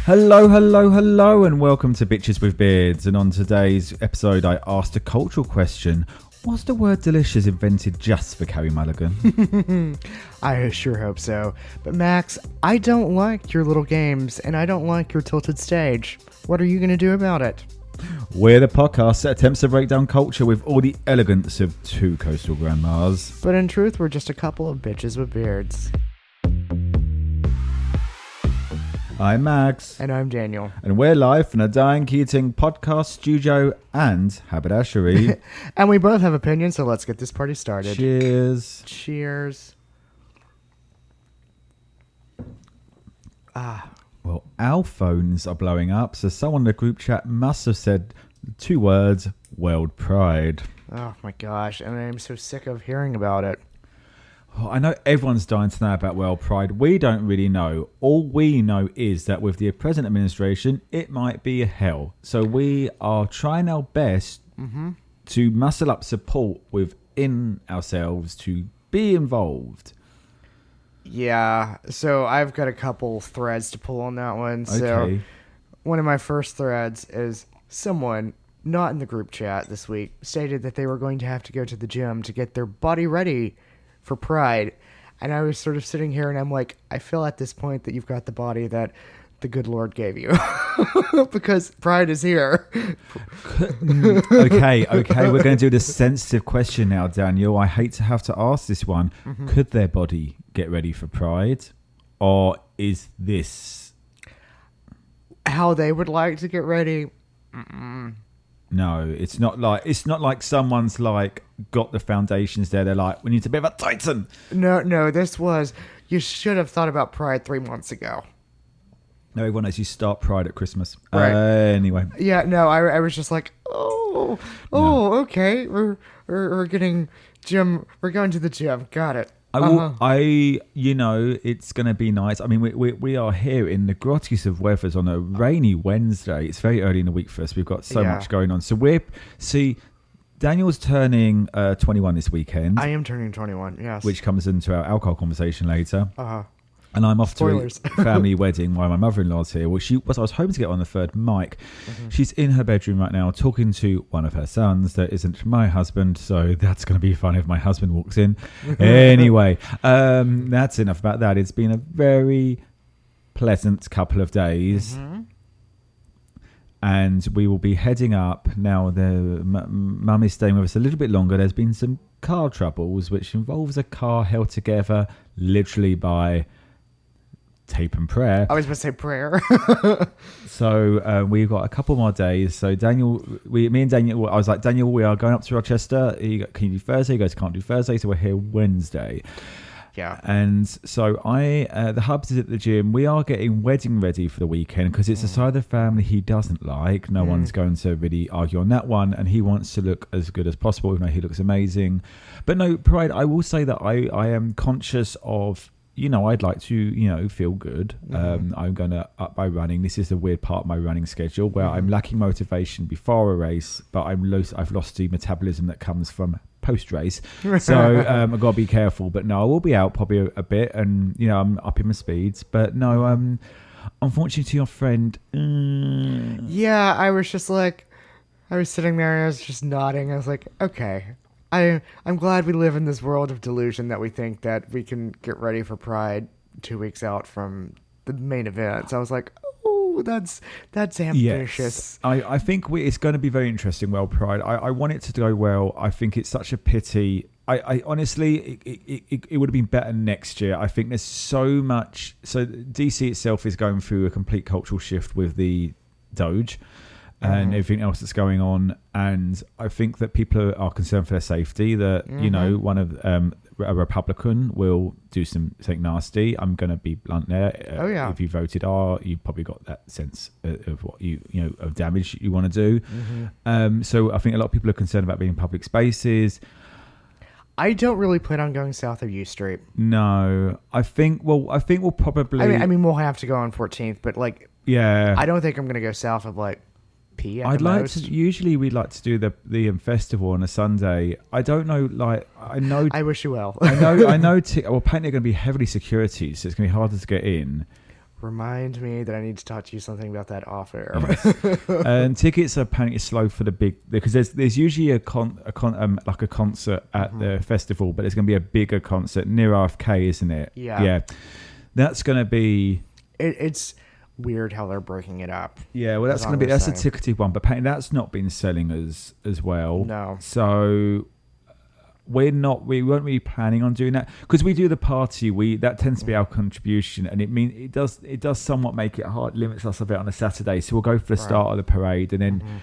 Hello, and welcome to Bitches with Beards. And on today's episode, I asked a cultural question. Was the word delicious invented just for Carrie Mulligan? I sure hope so. But Max, I don't like your little games, and I don't like your tilted stage. What are you going to do about it? We're the podcast that attempts to break down culture with all the elegance of two coastal grandmas. But in truth, we're just a couple of bitches with beards. I'm Max. And I'm Daniel. And we're live from a Diane Keating podcast studio and haberdashery. And we both have opinions, so let's get this party started. Cheers. Cheers. Well, our phones are blowing up, so someone in the group chat must have said the two words, world pride. Oh my gosh, and I'm so sick of hearing about it. Oh, I know everyone's dying to know about world pride. We don't really know. All we know is that with the present administration, it might be a hell. So we are trying our best to muscle up support within ourselves to be involved. Yeah, so I've got a couple threads to pull on that one. Okay. So one of my first threads is someone not in the group chat this week stated that they were going to have to go to the gym to get their body ready for Pride. And I was sort of sitting here and I'm like, I feel at this point that you've got the body that the good Lord gave you because Pride is here. Okay, we're going to do the sensitive question now, Daniel. I hate to have to ask this one. Could their body get ready for Pride? Or is this how they would like to get ready? No, it's not like someone's like got the foundations there. They're like, we need to be a titan. No, this was, you should have thought about Pride 3 months ago. No, everyone knows you start Pride at Christmas. Right. Anyway. Yeah, no, I was just like, okay, we're getting gym, we're going to the gym. Got it. It's going to be nice. I mean, we are here in the grottiest of weathers on a rainy Wednesday. It's very early in the week for us. We've got so much going on. So Daniel's turning 21 this weekend. I am turning 21, yes. Which comes into our alcohol conversation later. Uh-huh. And I'm off Spoilers. to a family wedding while my mother-in-law's here. Well, I was hoping to get on the third mic. She's in her bedroom right now talking to one of her sons that isn't my husband, so that's going to be fun if my husband walks in. Anyway, that's enough about that. It's been a very pleasant couple of days. And we will be heading up. Now, Mum is staying with us a little bit longer. There's been some car troubles, which involves a car held together literally by tape and prayer. I was going to say prayer. So we've got a couple more days. So me and Daniel, I was like, Daniel, we are going up to Rochester. Can you do Thursday? He goes, can't do Thursday. So we're here Wednesday. Yeah. And so the hubs is at the gym. We are getting wedding ready for the weekend because it's a side of the family he doesn't like. No one's going to really argue on that one. And he wants to look as good as possible, even though he looks amazing. But no, Pride, I will say that I am conscious of, I'd like to, feel good. I'm going to up my running. This is the weird part of my running schedule where I'm lacking motivation before a race, but I've lost the metabolism that comes from post-race. So I've got to be careful. But no, I will be out probably a bit and, I'm upping my speeds. But no, unfortunately to your friend. Yeah, I was sitting there and I was just nodding. I was like, okay. I'm glad we live in this world of delusion that we think that we can get ready for Pride 2 weeks out from the main event. So I was like, oh, that's ambitious. Yes. I think it's going to be very interesting, World Pride. I want it to go well. I think it's such a pity. I honestly, it would have been better next year. I think there's so much. So DC itself is going through a complete cultural shift with the Doge and everything else that's going on. And I think that people are concerned for their safety, that, one of a Republican will do something nasty. I'm going to be blunt there. Oh, yeah. If you voted R, you've probably got that sense of what of damage you want to do. So I think a lot of people are concerned about being in public spaces. I don't really plan on going south of U Street. No, I think we'll probably. I mean, we'll have to go on 14th, but I don't think I'm going to go south of P. I'd like to. Usually, we'd like to do the festival on a Sunday. I don't know. I know. I wish you well. I know. Well, apparently, they're going to be heavily security, so it's going to be harder to get in. remind me that I need to talk to you something about that off air. Yes. And tickets are apparently slow for the big, because there's usually a concert at the festival, but there's going to be a bigger concert near RFK, isn't it? Yeah. That's going to be. It's weird how they're breaking it up. Yeah, well, that's a ticketed one, but apparently that's not been selling as well. No. So we weren't really planning on doing that, because we do the party. That tends to be our contribution, and it does somewhat make it hard, limits us a bit on a Saturday. So we'll go for the start of the parade, and then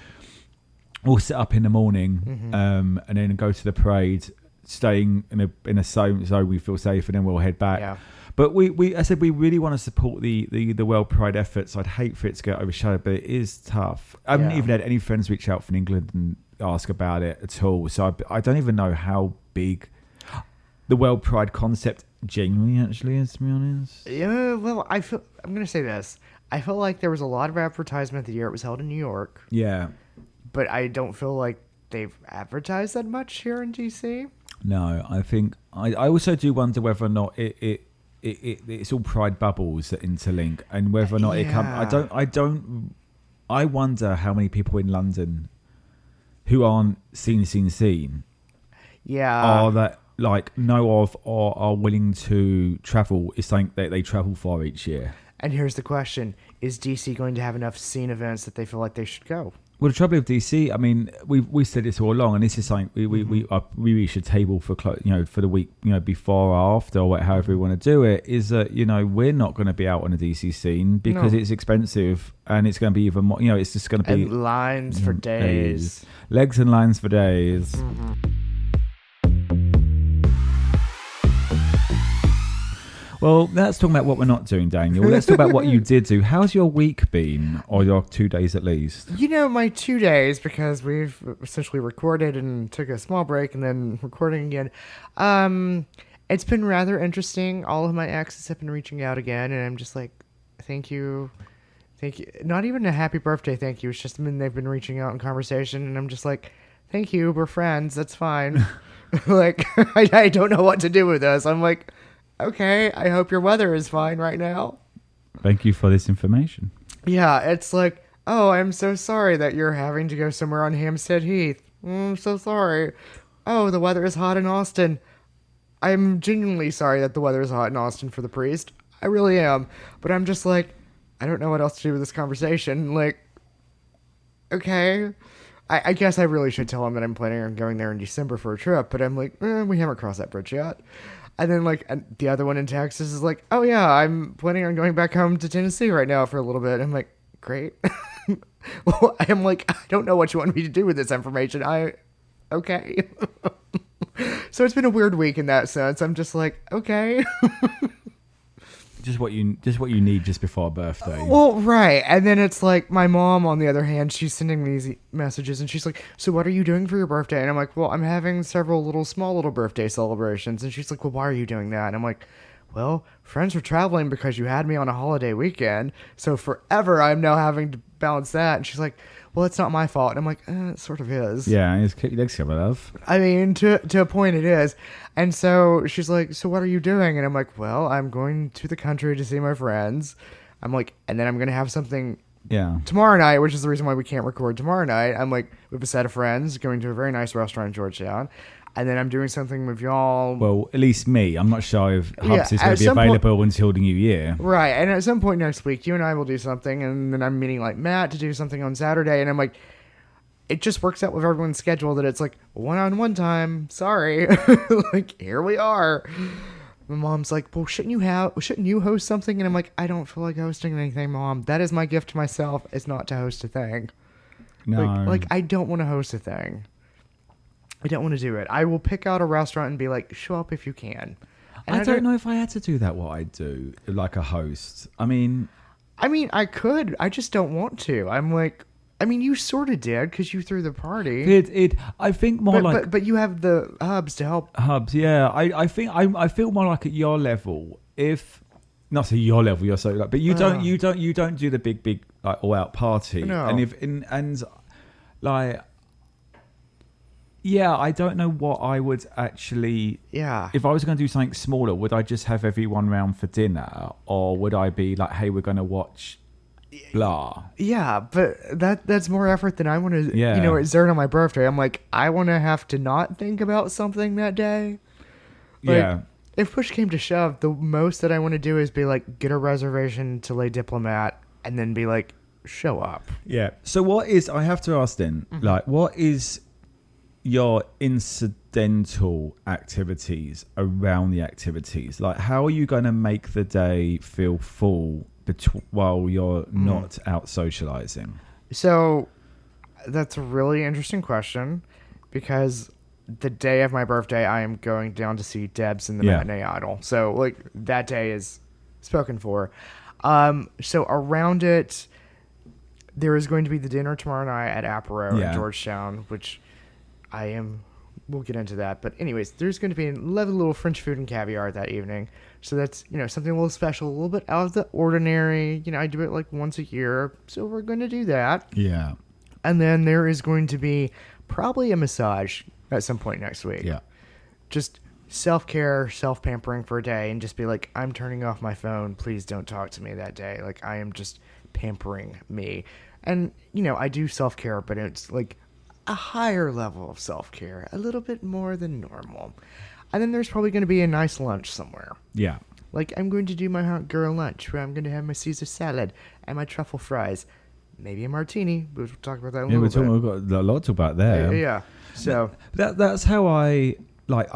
we'll set up in the morning, and then go to the parade, staying in a zone so we feel safe, and then we'll head back. Yeah. But I said we really want to support the World Pride efforts. I'd hate for it to get overshadowed, but it is tough. I haven't even had any friends reach out from England and ask about it at all. So I don't even know how big the World Pride concept genuinely actually is, to be honest. Yeah, well, I'm going to say this. I felt like there was a lot of advertisement the year it was held in New York. Yeah. But I don't feel like they've advertised that much here in DC. No, I think I also do wonder whether or not it's all Pride bubbles that interlink, and whether or not it comes. I wonder how many people in London who aren't seen are that like know of or are willing to travel is something that they travel for each year. And here's the question: is DC going to have enough scene events that they feel like they should go? Well, the trouble with DC, I mean, we said this all along, and this is something we should table for for the week, before or after, or however we want to do it. Is that we're not going to be out on a DC scene because it's expensive, and it's going to be even more. It's just going to be lines for days, legs and lines for days. Mm-hmm. Well, let's talk about what we're not doing, Daniel. Let's talk about what you did do. How's your week been, or your 2 days at least? My 2 days, because we've essentially recorded and took a small break and then recording again. It's been rather interesting. All of my exes have been reaching out again, and I'm just like, thank you. Thank you. Not even a happy birthday thank you. It's just they've been reaching out in conversation, and I'm just like, thank you. We're friends. That's fine. Like, I don't know what to do with this. I'm like, okay, I hope your weather is fine right now. Thank you for this information. Yeah, it's like, oh, I'm so sorry that you're having to go somewhere on Hampstead Heath. I'm so sorry. Oh, the weather is hot in Austin. I'm genuinely sorry that the weather is hot in Austin for the priest. I really am. But I'm just like, I don't know what else to do with this conversation. Like, okay. I guess I really should tell him that I'm planning on going there in December for a trip, but I'm like, we haven't crossed that bridge yet. And then, the other one in Texas is like, oh, yeah, I'm planning on going back home to Tennessee right now for a little bit. I'm like, great. Well, I'm like, I don't know what you want me to do with this information. Okay. So it's been a weird week in that sense. I'm just like, okay. Just what you need just before a birthday. Well, right. And then it's like my mom, on the other hand, she's sending me these messages and she's like, so what are you doing for your birthday? And I'm like, well, I'm having several small little birthday celebrations. And she's like, well, why are you doing that? And I'm like, well, friends are traveling because you had me on a holiday weekend. So forever I'm now having to balance that. And she's like, well, it's not my fault. And I'm like, it sort of is. Yeah, it's keep your legs covered, love. I mean, to a point it is. And so she's like, so what are you doing? And I'm like, well, I'm going to the country to see my friends. I'm like, and then I'm going to have something tomorrow night, which is the reason why we can't record tomorrow night. I'm like, we have a set of friends going to a very nice restaurant in Georgetown. And then I'm doing something with y'all. Well, at least me. I'm not sure if Hubs is going to be available until the new year. Right. And at some point next week, you and I will do something. And then I'm meeting Matt to do something on Saturday. And I'm like, it just works out with everyone's schedule that it's like one-on-one time. Sorry. Here we are. My mom's like, well, shouldn't you host something? And I'm like, I don't feel like hosting anything, Mom. That is my gift to myself, is not to host a thing. No. I don't want to host a thing. I don't want to do it. I will pick out a restaurant and be like, show up if you can. And I don't know if I had to do that, what I'd do, like a host. I mean, I could. I just don't want to. I'm like, you sort of did because you threw the party. I think more but you have the hubs to help. Hubs, yeah. I think I feel more like at your level. If not to your level, you're so but you don't do the big all out party. No. Yeah, I don't know what I would actually... Yeah. If I was going to do something smaller, would I just have everyone round for dinner? Or would I be like, hey, we're going to watch blah? Yeah, but that's more effort than I want to, Yeah. exert on my birthday. I'm like, I want to have to not think about something that day. Like, Yeah. if push came to shove, the most that I want to do is be like, get a reservation to lay diplomat and then be like, show up. Yeah. So what is... I have to ask then, like, what is your incidental activities around the activities? Like, how are you going to make the day feel full while you're not out socializing? So that's a really interesting question because the day of my birthday, I am going down to see Debs in the Matinee Idol. So like that day is spoken for. So around it, there is going to be the dinner tomorrow night at Apero in Georgetown, which we'll get into that. But anyways, there's going to be a lovely little French food and caviar that evening. So that's, something a little special, a little bit out of the ordinary. I do it like once a year. So we're going to do that. Yeah. And then there is going to be probably a massage at some point next week. Yeah. Just self-care, self-pampering for a day and just be like, I'm turning off my phone. Please don't talk to me that day. Like, I am just pampering me. And, I do self-care, but it's like a higher level of self-care, a little bit more than normal. And then there's probably going to be a nice lunch somewhere. Yeah. Like, I'm going to do my hot girl lunch where I'm going to have my Caesar salad and my truffle fries. Maybe a martini. We'll talk about that in a little bit. We've got a lot to talk about there. Yeah. So that's how I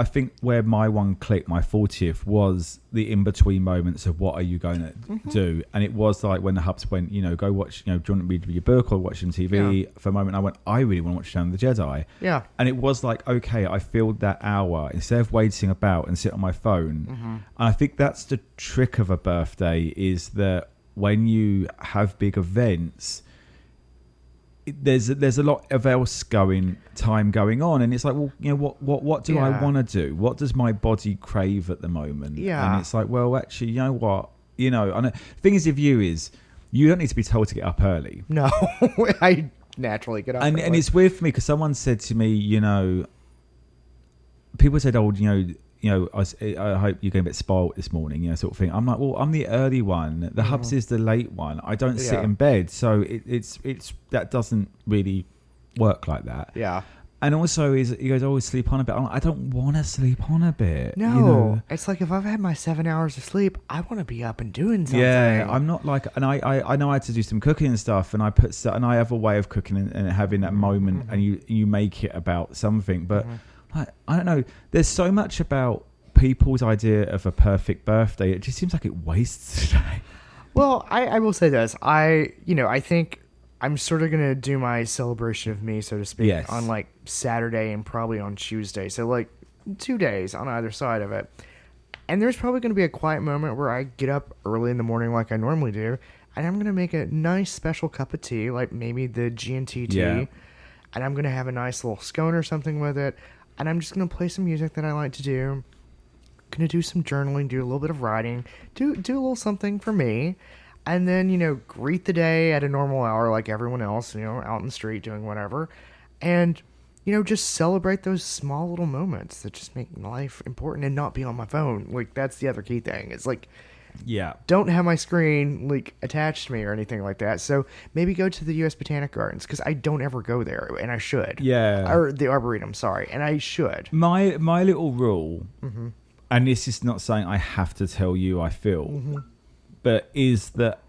think where my one click, my 40th, was the in-between moments of what are you going to do. And it was like when the hubs went, go watch, do you want to read your book or watch some TV? Yeah. For a moment I went, I really want to watch Shaun of the Jedi. Yeah. And it was like, okay, I filled that hour instead of waiting about and sit on my phone. And I think that's the trick of a birthday, is that when you have big events, there's a lot of time going on, and it's like, well, what do I want to do? What does my body crave at the moment? Yeah. And it's like, well, actually, you know what? And the thing is, with you is, you don't need to be told to get up early. No, I naturally get up and early. And it's weird for me because someone said to me, people said, oh, I hope you're getting a bit spoiled this morning, sort of thing. I'm like, well, I'm the early one. The hubs is the late one. I don't sit in bed, so it's that doesn't really work like that. Yeah. And also, he goes, always sleep on a bit. I'm like, I don't want to sleep on a bit. No, it's like if I've had my 7 hours of sleep, I want to be up and doing something. Yeah, I'm not like, and I know I had to do some cooking and stuff, and and I have a way of cooking and having that moment, and you make it about something, but. I don't know. There's so much about people's idea of a perfect birthday. It just seems like it wastes today. Well, I will say this. I think I'm sort of going to do my celebration of me, so to speak, on like Saturday and probably on Tuesday. So like 2 days on either side of it. And there's probably going to be a quiet moment where I get up early in the morning like I normally do. And I'm going to make a nice special cup of tea, like maybe the G&T tea. Yeah. And I'm going to have a nice little scone or something with it. And I'm just going to play some music that I like to do. Going to do some journaling, do a little bit of writing, do a little something for me. And then, greet the day at a normal hour like everyone else, out in the street doing whatever. And, just celebrate those small little moments that just make life important and not be on my phone. Like, that's the other key thing. It's like, don't have my screen like attached to me or anything like that. So maybe go to the U.S. Botanic Gardens because I don't ever go there, and I should. Yeah. Or the Arboretum, sorry, and I should. My little rule, and this is not saying I have to tell you I feel, but is that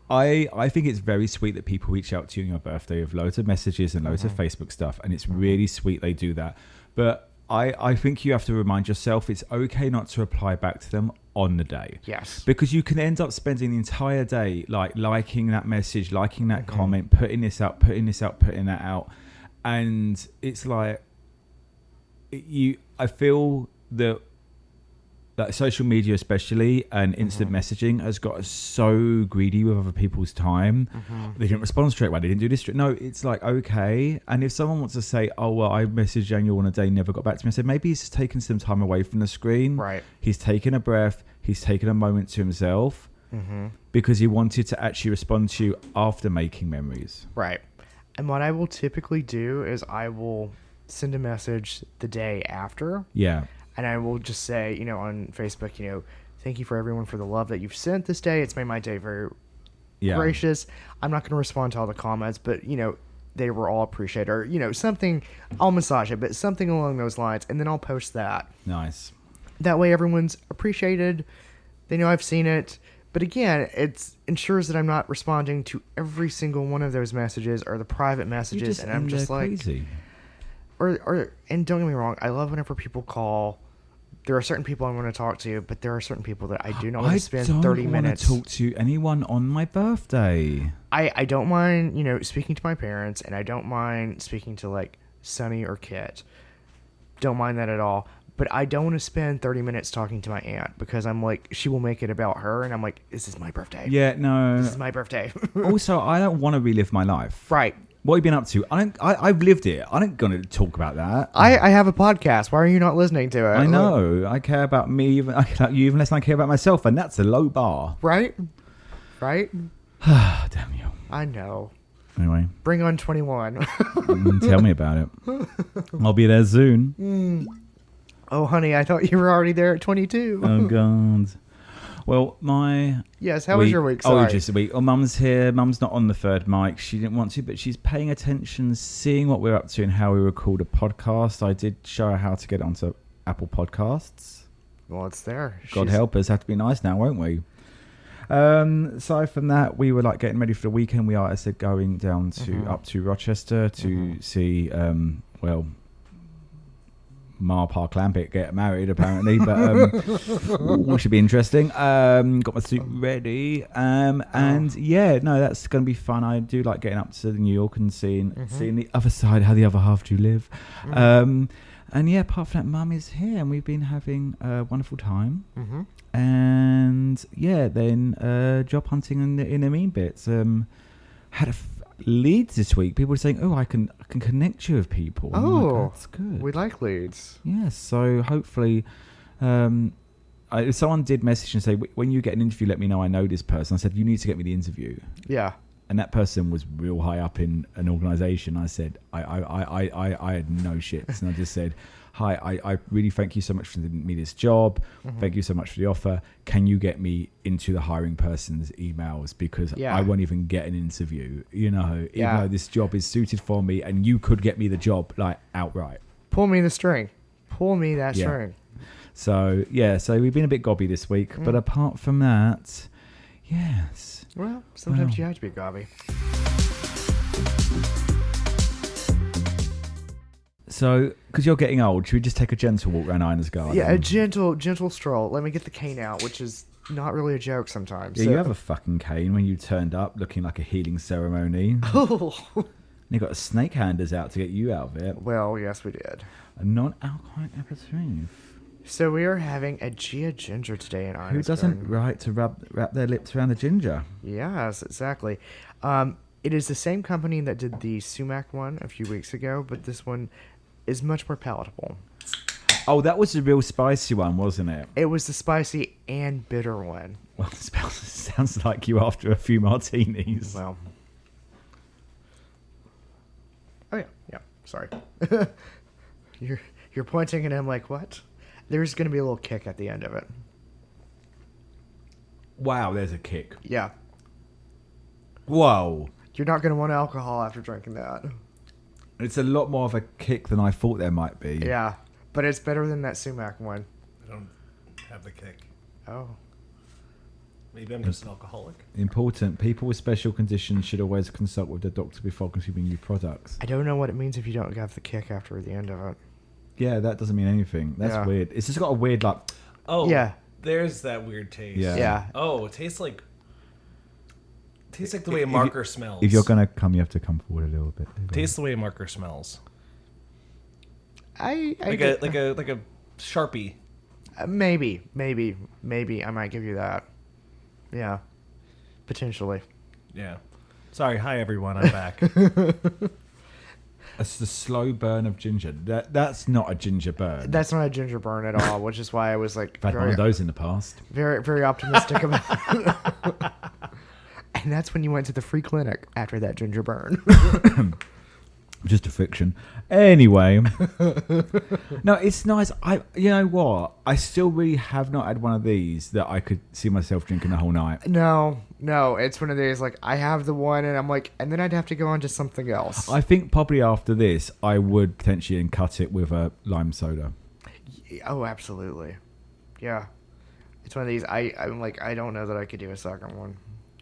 I think it's very sweet that people reach out to you on your birthday with loads of messages and loads of Facebook stuff, and it's really sweet they do that. But I think you have to remind yourself it's okay not to reply back to them on the day. Yes. Because you can end up spending the entire day liking that message, liking that comment, putting this out, putting that out. And it's like I feel that social media especially and instant messaging has got us so greedy with other people's time. They didn't respond straight away. They didn't do this. No, it's like, okay. And if someone wants to say, oh, well, I messaged Daniel on a day, never got back to me. I said, maybe he's taken some time away from the screen. Right. He's taken a breath. He's taken a moment to himself because he wanted to actually respond to you after making memories. Right. And what I will typically do is I will send a message the day after. Yeah. And I will just say, on Facebook, thank you for everyone for the love that you've sent this day. It's made my day very gracious. I'm not going to respond to all the comments, but, they were all appreciated. Or, something, I'll massage it, but something along those lines. And then I'll post that. Nice. That way everyone's appreciated. They know I've seen it. But again, it ensures that I'm not responding to every single one of those messages or the private messages. And I'm just like... crazy. And don't get me wrong, I love whenever people call. There are certain people I want to talk to, but there are certain people that I do not want to spend 30 minutes. I don't want to talk to anyone on my birthday. I don't mind, speaking to my parents, and I don't mind speaking to, like, Sonny or Kit. Don't mind that at all. But I don't want to spend 30 minutes talking to my aunt because I'm like, she will make it about her, and I'm like, this is my birthday. Yeah, no. This is my birthday. Also, I don't want to relive my life. Right. What have you been up to? I've lived it. I don't going to talk about that. I have a podcast. Why are you not listening to it? I know. I care about me. I care about you even less than I care about myself, and that's a low bar. Right? Damn you. I know. Anyway. Bring on 21. Tell me about it. I'll be there soon. Oh, honey, I thought you were already there at 22. Oh, God. Well, Yes, how was your week? Sorry. Oh, just a week. Oh, Mum's here. Mum's not on the third mic. She didn't want to, but she's paying attention, seeing what we're up to and how we record a podcast. I did show her how to get onto Apple Podcasts. Well, it's there. God help us. Have to be nice now, won't we? Aside from that, we were like getting ready for the weekend. We are, as I said, going down to up to Rochester to see, Mar Park Lampett get married apparently, but which should be interesting. Got my suit ready, and yeah, no, that's gonna be fun. I do like getting up to New York and seeing the other side, how the other half do live. And yeah, apart from that, Mum is here, and we've been having a wonderful time. And yeah, then job hunting in the mean bits. Had leads this week. People were saying, "Oh, I can connect you with people." Oh, like, that's good. We like leads. Yes, so hopefully, someone did message and say, "When you get an interview, let me know. I know this person." I said, "You need to get me the interview." Yeah. And that person was real high up in an organization. I said, I had no shits, and I just said, "Hi, I really thank you so much for giving me this job. Thank you so much for the offer. Can you get me into the hiring person's emails? Because I won't even get an interview, even though this job is suited for me and you could get me the job like outright. Pull me the string. Pull me that string." So, so we've been a bit gobby this week. But apart from that, yes. Well, sometimes you have to be gobby. So, because you're getting old, should we just take a gentle walk around Ina's garden? Yeah, a gentle stroll. Let me get the cane out, which is not really a joke sometimes. Yeah, you have a fucking cane when you turned up looking like a healing ceremony. Oh. And you got a snake handers out to get you out of it. Well, yes, we did. A non-alcoholic aperitif. So we are having a Gia Ginger today in Ina's Who doesn't garden. like to wrap their lips around the ginger? Yes, exactly. It is the same company that did the sumac one a few weeks ago, but this one is much more palatable. Oh, that was the real spicy one, wasn't it? It was the spicy and bitter one. Well, it sounds like you after a few martinis. Well. Oh, yeah. Sorry. You're pointing and I'm like, what? There's going to be a little kick at the end of it. Wow, there's a kick. Yeah. Whoa. You're not going to want alcohol after drinking that. It's a lot more of a kick than I thought there might be. Yeah, but it's better than that sumac one. I don't have the kick. Oh. Maybe I'm just an alcoholic. Important. People with special conditions should always consult with their doctor before consuming new products. I don't know what it means if you don't have the kick after the end of it. Yeah, that doesn't mean anything. That's weird. It's just got a weird, like... Oh, yeah. There's that weird taste. Yeah. Oh, it tastes like the way a marker smells. If you're going to come, you have to come forward a little bit. Tastes the way a marker smells. I like a Sharpie. Maybe I might give you that. Yeah. Potentially. Yeah. Sorry. Hi, everyone. I'm back. It's the slow burn of ginger. That's not a ginger burn. That's not a ginger burn at all, which is why I was like... I've had one of those in the past. Very, very optimistic about it. And that's when you went to the free clinic after that ginger burn. Just a fiction. Anyway, no, it's nice. You know what? I still really have not had one of these that I could see myself drinking the whole night. No, it's one of these like I have the one, and I'm like, and then I'd have to go on to something else. I think probably after this, I would potentially cut it with a lime soda. Oh, absolutely. Yeah, it's one of these. I'm like, I don't know that I could do a second one.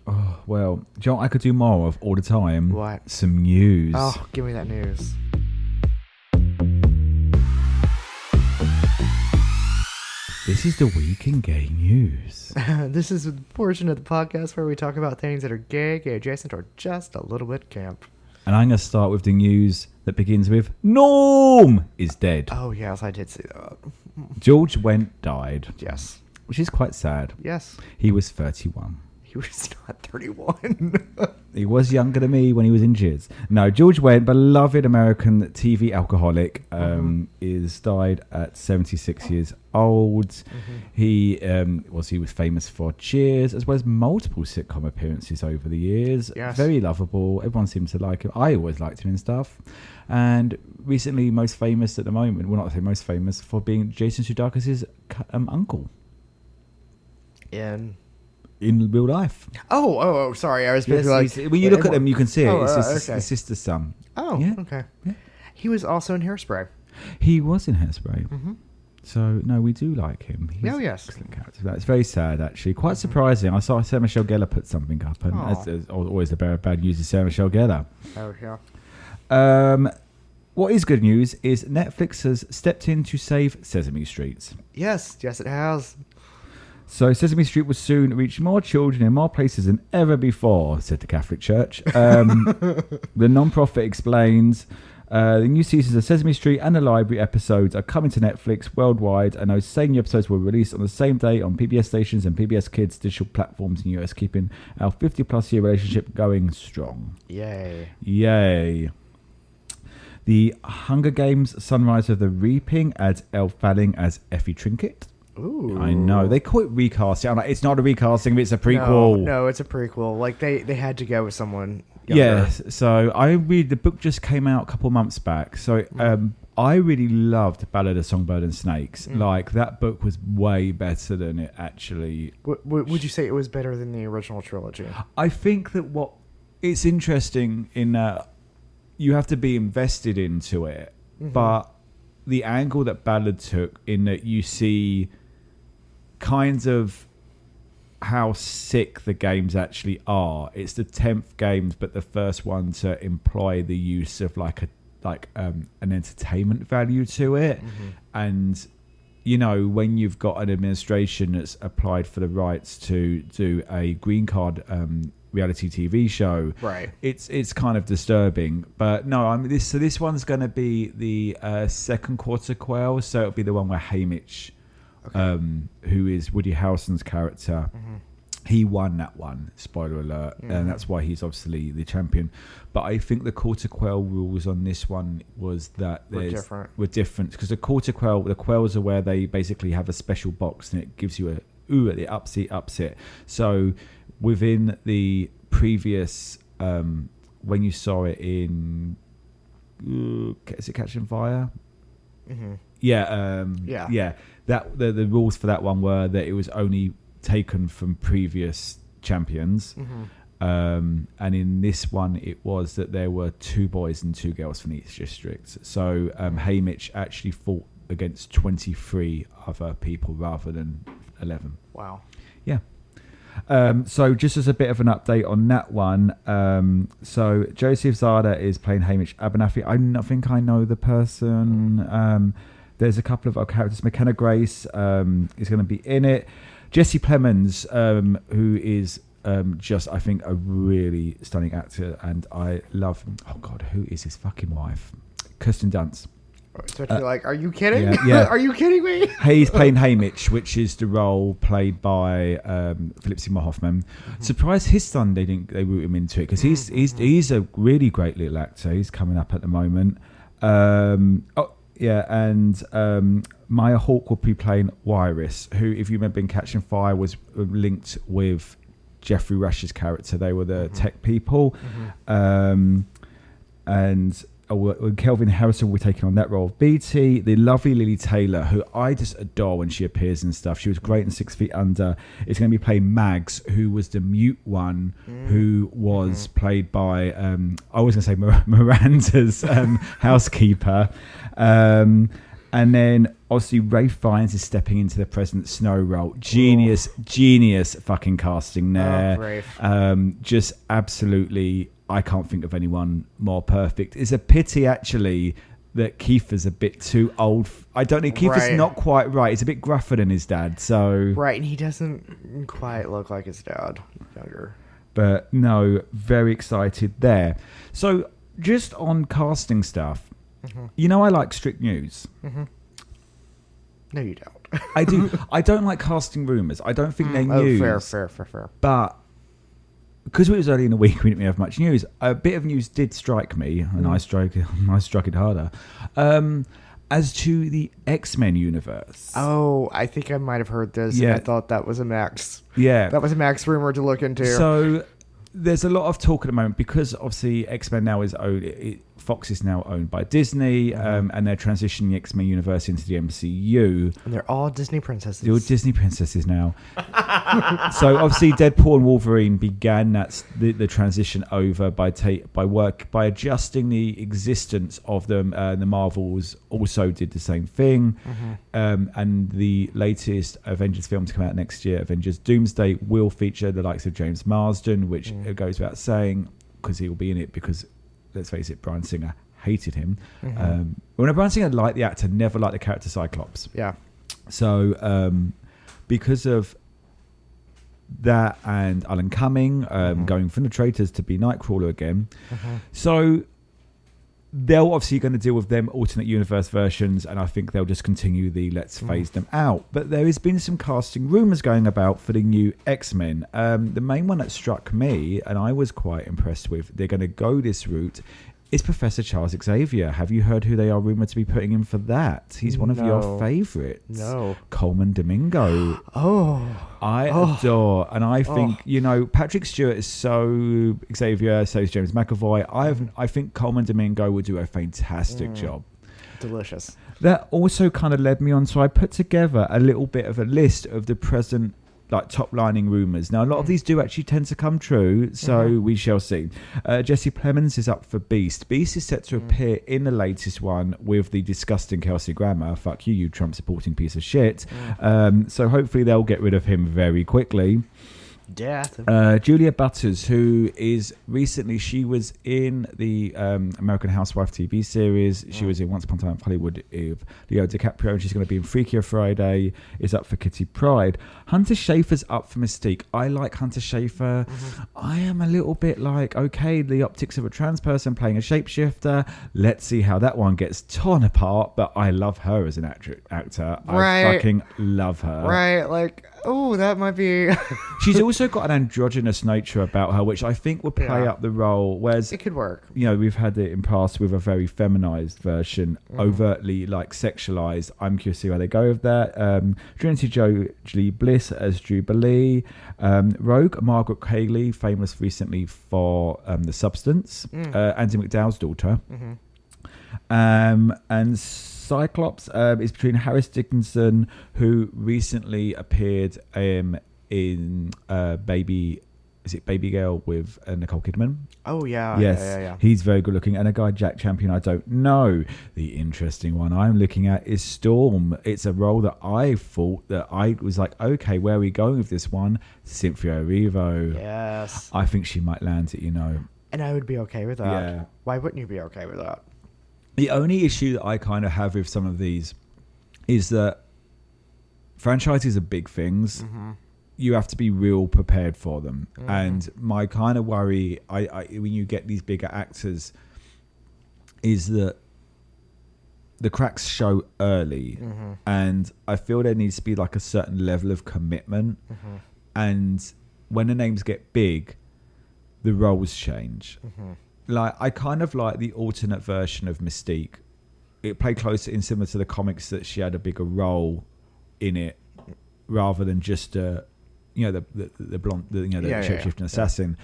Oh, well, do you know what I could do more of all the time? What? Some news. Oh, give me that news. This is the week in gay news. This is a portion of the podcast where we talk about things that are gay adjacent, or just a little bit camp. And I'm going to start with the news that begins with Norm is dead. Oh, yes, I did see that. George Wendt died. Yes. Which is quite sad. Yes. He was 31. He was not 31. He was younger than me when he was in Jizz. No, George Wendt, beloved American TV alcoholic, is died at 76 years old. He was famous for Cheers, as well as multiple sitcom appearances over the years. Yes. Very lovable. Everyone seems to like him. I always liked him and stuff. And recently, most famous at the moment, well, not say most famous, for being Jason Sudeikis' uncle in real life. Oh, sorry. I was Yes, like, when you look at him, you can see it. Oh, It's okay. his sister's son. Oh, Yeah. okay. Yeah. He was also in Hairspray. He was in Hairspray. So, no, we do like him. He's Oh, yes. an excellent character. That's very sad, actually. Quite surprising. I saw Sarah Michelle Gellar put something up, and as always, the bearer of bad news is Sarah Michelle Gellar. Oh, yeah. What is good news is Netflix has stepped in to save Sesame Street. Yes, it has. So Sesame Street will soon reach more children in more places than ever before, said the Catholic Church. The non-profit explains the new seasons of Sesame Street and the library episodes are coming to Netflix worldwide, and those same new episodes were released on the same day on PBS stations and PBS Kids digital platforms in the US, keeping our 50-plus year relationship going strong. Yay. The Hunger Games Sunrise of the Reaping adds Elle Fanning as Effie Trinket. Ooh. I know. They call it recasting. I'm like, it's not a recasting, it's a prequel. No, it's a prequel. Like, they had to go with someone younger. Yes. So the book just came out a couple months back. So I really loved Ballad of Songbird and Snakes. Like, that book was way better than it actually. Would you say it was better than the original trilogy? I think that it's interesting in that you have to be invested into it. But the angle that Ballad took, in that you see kinds of how sick the games actually are. It's the 10th games, but the first one to employ the use of an entertainment value to it. And you know, when you've got an administration that's applied for the rights to do a green card reality TV show, right? It's kind of disturbing. But no, this one's going to be the second quarter quell, so it'll be the one where Haymitch, who is Woody Harrelson's character, he won that one. Spoiler alert, and that's why he's obviously the champion. But I think the quarter quell rules on this one was that were different because the quarter quell, the quells are where they basically have a special box and it gives you at the upset. So within the previous, when you saw it in, is it Catching Fire? Yeah. That the rules for that one were that it was only taken from previous champions, and in this one it was that there were 2 boys and 2 girls from each district. So Haymitch actually fought against 23 other people rather than 11. Wow. Yeah. So just as a bit of an update on that one, so Joseph Zada is playing Hamish Abernathy. I think I know the person. There's a couple of other characters. McKenna Grace is going to be in it. Jesse Plemons, who is just, I think, a really stunning actor, and I love him. Oh God, who is his fucking wife? Kirsten Dunst. So you're like, are you kidding? Yeah. Are you kidding me? He's playing Haymitch, which is the role played by Philip Seymour Hoffman. Surprised his son they root him into it because he's a really great little actor. He's coming up at the moment. And Maya Hawke will be playing Iris, who, if you remember in Catching Fire, was linked with Jeffrey Rush's character. They were the tech people, and Kelvin Harrison will be taking on that role of BT. The lovely Lily Taylor, who I just adore when she appears and stuff. She was great in 6 Feet Under. Is going to be playing Mags, who was the mute one, who was played by I was going to say Miranda's housekeeper. And then obviously Ray Fiennes is stepping into the President Snow role. Genius fucking casting there. Just absolutely, I can't think of anyone more perfect. It's a pity actually that Kiefer's a bit too old. I don't think Kiefer's not quite right. He's a bit gruffer than his dad. So right, and he doesn't quite look like his dad. Younger. But no, very excited there. So just on casting stuff, you know I like strict news. No, you don't. I do. I don't like casting rumours. I don't think they're news. Fair. But because it was early in the week, we didn't really have much news. A bit of news did strike me, and I struck it harder. As to the X-Men universe. Oh, I think I might have heard this. Yeah. And I thought that was a Max. Yeah. That was a Max rumor to look into. So there's a lot of talk at the moment because obviously X-Men now is owned. Fox is now owned by Disney, and they're transitioning the X-Men universe into the MCU. And they're all Disney princesses. They're all Disney princesses now. So obviously, Deadpool and Wolverine began the transition over by adjusting the existence of them. The Marvels also did the same thing, and the latest Avengers film to come out next year, Avengers Doomsday, will feature the likes of James Marsden, which it goes without saying because he will be in it because. Let's face it, Bryan Singer hated him. When Bryan Singer liked the actor, never liked the character Cyclops. Yeah. So because of that and Alan Cumming going from the Traitors to be Nightcrawler again. So they're obviously going to deal with them alternate universe versions, and I think they'll just continue the let's phase them out. But there has been some casting rumours going about for the new X-Men. The main one that struck me, and I was quite impressed with, they're going to go this route, is Professor Charles Xavier. Have you heard who they are rumoured to be putting in for that? He's one of your favourites. No. Coleman Domingo. I adore, and I think, Patrick Stewart is so Xavier, so is James McAvoy. I think Coleman Domingo will do a fantastic job. Delicious. That also kind of led me on, so I put together a little bit of a list of the present top lining rumours. Now a lot of these do actually tend to come true, so we shall see. Jesse Plemons is up for Beast. Beast is set to appear in the latest one with the disgusting Kelsey Grammer. Fuck you Trump supporting piece of shit. So hopefully they'll get rid of him very quickly. Death. Julia Butters, who is recently, she was in the American Housewife TV series. She was in Once Upon a Time in Hollywood with Leo DiCaprio, and she's going to be in Freakier Friday, is up for Kitty Pryde. Hunter Schafer's up for Mystique. I like Hunter Schafer. I am a little bit like, okay, the optics of a trans person playing a shapeshifter. Let's see how that one gets torn apart, but I love her as an actor. Right. I fucking love her. Right, like, that might be... She's also got an androgynous nature about her, which I think would play up the role. Whereas it could work. We've had it in past with a very feminized version, overtly sexualized. I'm curious to see where they go with that. Trinity Jolie Bliss as Jubilee. Rogue Margaret Cayley, famous recently for The Substance. Andy McDowell's daughter. And Cyclops is between Harris Dickinson, who recently appeared in Baby Girl with Nicole Kidman. Oh, yeah. Yes, Yeah. He's very good looking. And a guy, Jack Champion, I don't know. The interesting one I'm looking at is Storm. It's a role that I thought that I was like, okay, where are we going with this one? Cynthia Erivo. Yes. I think she might land it, And I would be okay with that. Yeah. Why wouldn't you be okay with that? The only issue that I kind of have with some of these is that franchises are big things. You have to be real prepared for them. And my kind of worry, I when you get these bigger actors, is that the cracks show early. And I feel there needs to be a certain level of commitment. And when the names get big, the roles change. I kind of like the alternate version of Mystique. It played closer in similar to the comics that she had a bigger role in it, rather than just the blonde, shapeshifting assassin.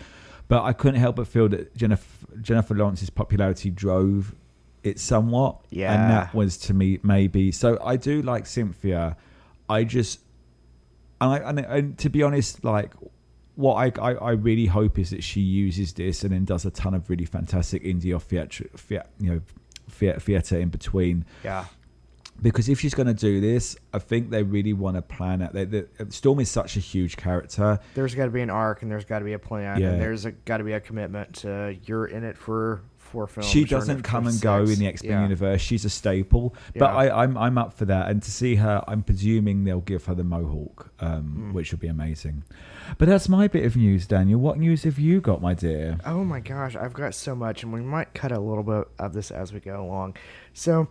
But I couldn't help but feel that Jennifer Lawrence's popularity drove it somewhat. Yeah. And that was to me maybe. So I do like Cynthia. I just, and to be honest, like what I really hope is that she uses this and then does a ton of really fantastic indie or theatre in between. Yeah. Because if she's going to do this, I think they really want to plan it. Storm is such a huge character. There's got to be an arc and there's got to be a plan. Yeah. And there's got to be a commitment to you're in it for 4 films. She doesn't come and go in the X-Men universe. She's a staple. But I'm up for that. And to see her, I'm presuming they'll give her the Mohawk, which would be amazing. But that's my bit of news, Daniel. What news have you got, my dear? Oh my gosh, I've got so much. And we might cut a little bit of this as we go along. So,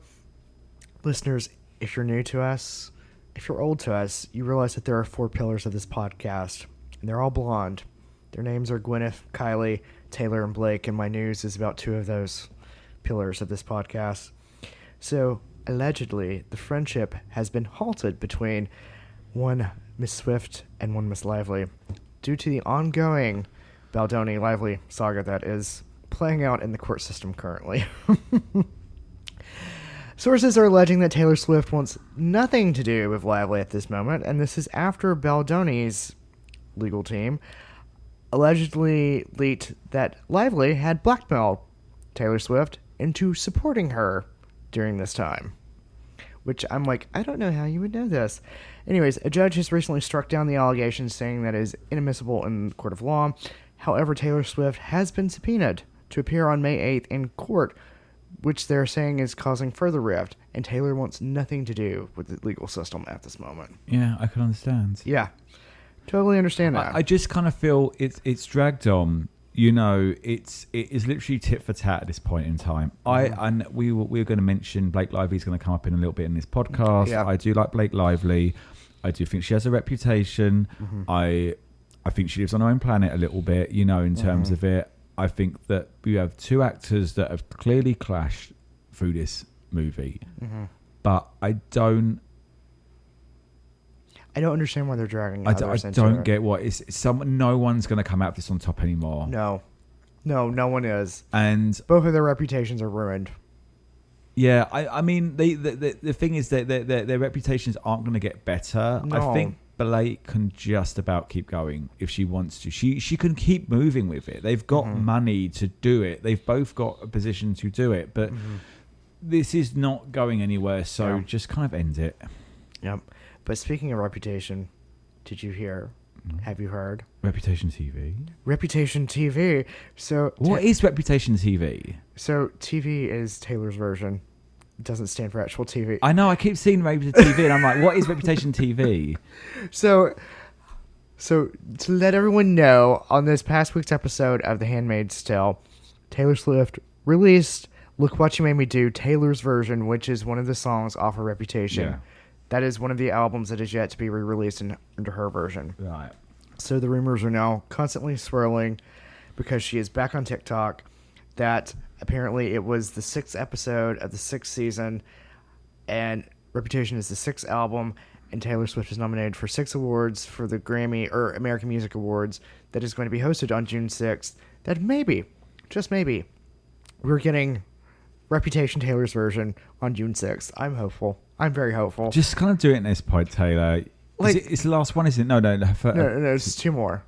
listeners, if you're new to us, if you're old to us, you realize that there are 4 pillars of this podcast. And they're all blonde. Their names are Gwyneth, Kylie, Taylor, and Blake, and my news is about 2 of those pillars of this podcast. So, allegedly, the friendship has been halted between one Miss Swift and one Miss Lively due to the ongoing Baldoni-Lively saga that is playing out in the court system currently. Sources are alleging that Taylor Swift wants nothing to do with Lively at this moment, and this is after Baldoni's legal team allegedly leaked that Lively had blackmailed Taylor Swift into supporting her during this time. Which I'm like, I don't know how you would know this. Anyways, a judge has recently struck down the allegations, saying that it is inadmissible in the court of law. However, Taylor Swift has been subpoenaed to appear on May 8th in court, which they're saying is causing further rift, and Taylor wants nothing to do with the legal system at this moment. Yeah, I can understand. Yeah, totally understand that. I just kind of feel it's dragged on. You know, it is literally tit for tat at this point in time. And we were going to mention Blake Lively's going to come up in a little bit in this podcast. Yeah. I do like Blake Lively. I do think she has a reputation. I think she lives on her own planet a little bit, you know, in terms of it. I think that we have 2 actors that have clearly clashed through this movie. But I don't understand why they're dragging I others into don't it. get what no one's going to come out of this on top anymore. No one is. And Both of their reputations are ruined. yeah, I mean, the thing is that their reputations aren't going to get better. No. I think Blake can just about keep going if she wants to. She can keep moving with it. They've got money to do it. They've both got a position to do it. But this is not going anywhere, so just kind of end it. Yep. But speaking of reputation, did you hear? Have you heard? Reputation TV. Reputation TV. So What is Reputation TV? So TV is Taylor's version. It doesn't stand for actual TV. I know. I keep seeing Reputation TV, and I'm like, what is Reputation TV? So to let everyone know, on this past week's episode of The Handmaid's Tale, Taylor Swift released "Look What You Made Me Do," Taylor's version, which is one of the songs off her Reputation. Yeah. That is one of the albums that is yet to be re-released into her version. Right. So the rumors are now constantly swirling because she is back on TikTok that apparently it was the 6th episode of the 6th season and Reputation is the 6th album and Taylor Swift is nominated for 6 awards for the Grammy or American Music Awards that is going to be hosted on June 6th. That maybe, just maybe, we're getting Reputation Taylor's version on June 6th. I'm hopeful. I'm very hopeful. Just kind of do it in this point, Taylor. Like- It's the last one, isn't it? No. No, it's 2 more.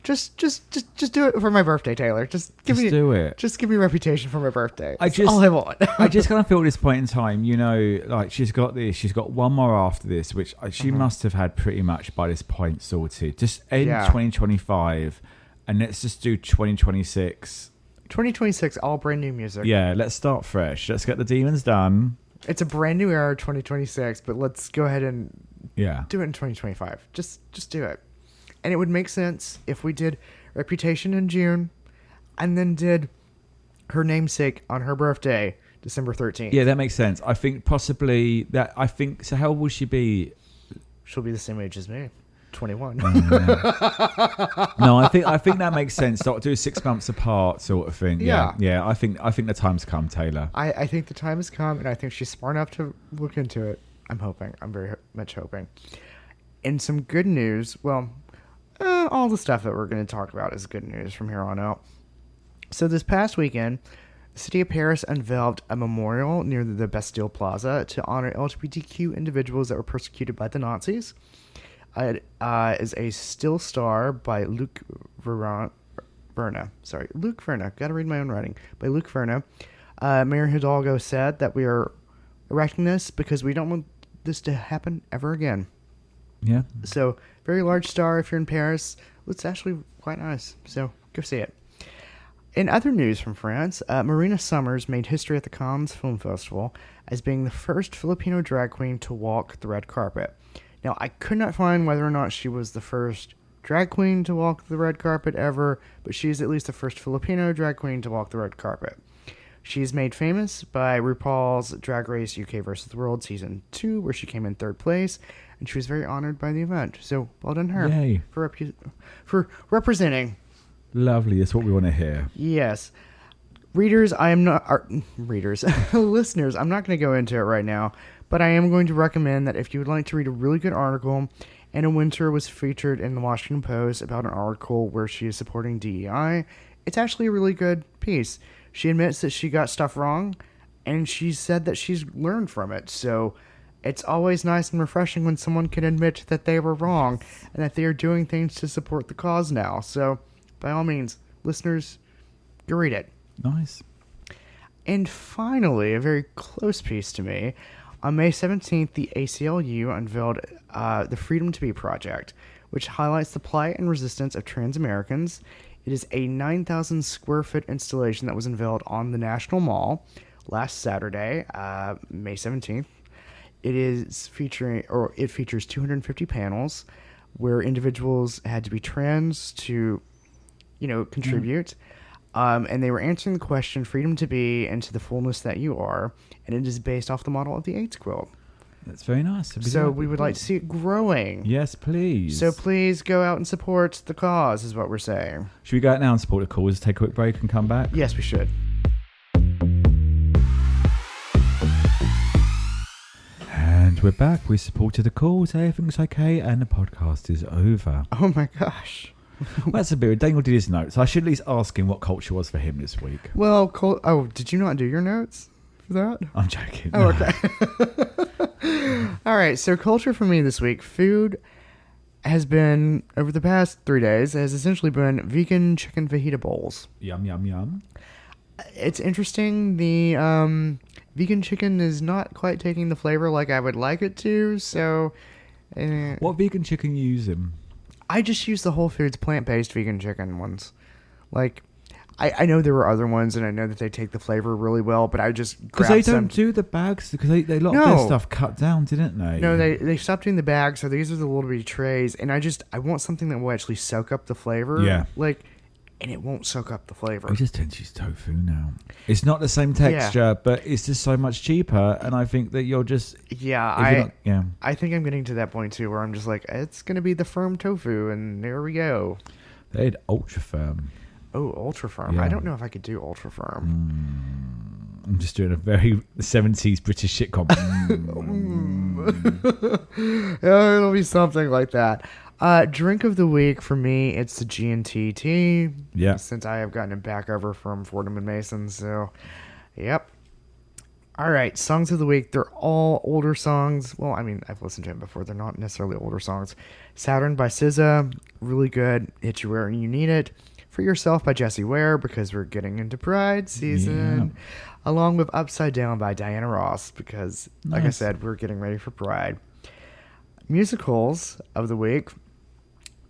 Just do it for my birthday, Taylor. Just do it. Just give me Reputation for my birthday. I That's just- all I want. I just kind of feel at this point in time, you know, like she's got this, she's got one more after this, which she must have had pretty much by this point sorted. Just end 2025 and let's just do 2026. 2026, all brand new music. Yeah, let's start fresh. Let's get the demons done. It's a brand new era, 2026, but let's go ahead and Yeah. do it in 2025. Just do it. And it would make sense if we did Reputation in June and then did her namesake on her birthday, December 13th. Yeah, that makes sense. I think possibly that. I think so. How old will she be? She'll be the same age as me, 21. No, I think that makes sense. Start do 6 months apart, sort of thing. Yeah. I think the time's come, Taylor. I think the time has come, and I think she's smart enough to look into it. I'm hoping. I'm very much hoping. And some good news. Well, all the stuff that we're going to talk about is good news from here on out. So this past weekend, city of Paris unveiled a memorial near the Bastille Plaza to honor LGBTQ individuals that were persecuted by the Nazis. It is a still star by Luc Verna. Gotta read my own writing. By Luc Verna. Mayor Hidalgo said that we are erecting this because we don't want this to happen ever again. Yeah. So, very large star if you're in Paris. It's actually quite nice. So, go see it. In other news from France, Marina Summers made history at the Cannes Film Festival as being the first Filipino drag queen to walk the red carpet. Now, I could not find whether or not she was the first drag queen to walk the red carpet ever, but she is at least the first Filipino drag queen to walk the red carpet. She's made famous by RuPaul's Drag Race UK vs. World Season 2, where she came in 3rd place, and she was very honored by the event. So, well done her. Yay. For representing. Lovely. That's what we want to hear. Yes. Listeners, I'm not going to go into it right now, but I am going to recommend that if you would like to read a really good article, Anna Wintour was featured in the Washington Post about an article where she is supporting DEI. It's actually a really good piece. She admits that she got stuff wrong, and she said that she's learned from it. So it's always nice and refreshing when someone can admit that they were wrong and that they are doing things to support the cause now. So by all means, listeners, go read it. Nice. And finally, a very close piece to me. On May 17th, the ACLU unveiled the Freedom to Be Project, which highlights the plight and resistance of trans Americans. It is a 9,000 square foot installation that was unveiled on the National Mall last Saturday, May 17th. It features 250 panels where individuals had to be trans to, contribute. And they were answering the question, freedom to be and to the fullness that you are. And it is based off the model of the AIDS quilt. That's very nice. So we would like to see it growing. Yes, please. So please go out and support the cause, is what we're saying. Should we go out now and support the cause, take a quick break and come back? Yes, we should. And we're back. We supported the cause. Everything's okay. And the podcast is over. Oh my gosh. Well, that's a bit. Daniel did his notes. I should at least ask him what culture was for him this week. Well, did you not do your notes for that? I'm joking. Oh, okay. All right. So culture for me this week, food has been, over the past 3 days, has essentially been vegan chicken fajita bowls. Yum, yum, yum. It's interesting. The vegan chicken is not quite taking the flavor like I would like it to. So, What vegan chicken you using? I just use the Whole Foods plant-based vegan chicken ones. Like, I know there were other ones, and I know that they take the flavor really well, but I just grabbed because they don't do the bags because they lot of their stuff cut down, didn't they? No, they stopped doing the bags, so these are the little bitty trays, and I want something that will actually soak up the flavor. Yeah. And it won't soak up the flavor. We just tend to use tofu now. It's not the same texture, but it's just so much cheaper, and I think that you're just... I think I'm getting to that point, too, where I'm just like, it's going to be the firm tofu, and there we go. They had ultra firm. Oh, ultra firm. Yeah. I don't know if I could do ultra firm. I'm just doing a very 70s British sitcom. Yeah, it'll be something like that. Drink of the week for me, it's the G&T tea. Yeah. Since I have gotten it back over from Fordham and Mason, so yep. All right, songs of the week. They're all older songs. Well, I mean, I've listened to them before. They're not necessarily older songs. Saturn by SZA, really good. Hit You Where You Need It. For Yourself by Jessie Ware, because we're getting into Pride season. Yeah. Along with Upside Down by Diana Ross, because, like I said, we're getting ready for Pride. Musicals of the week.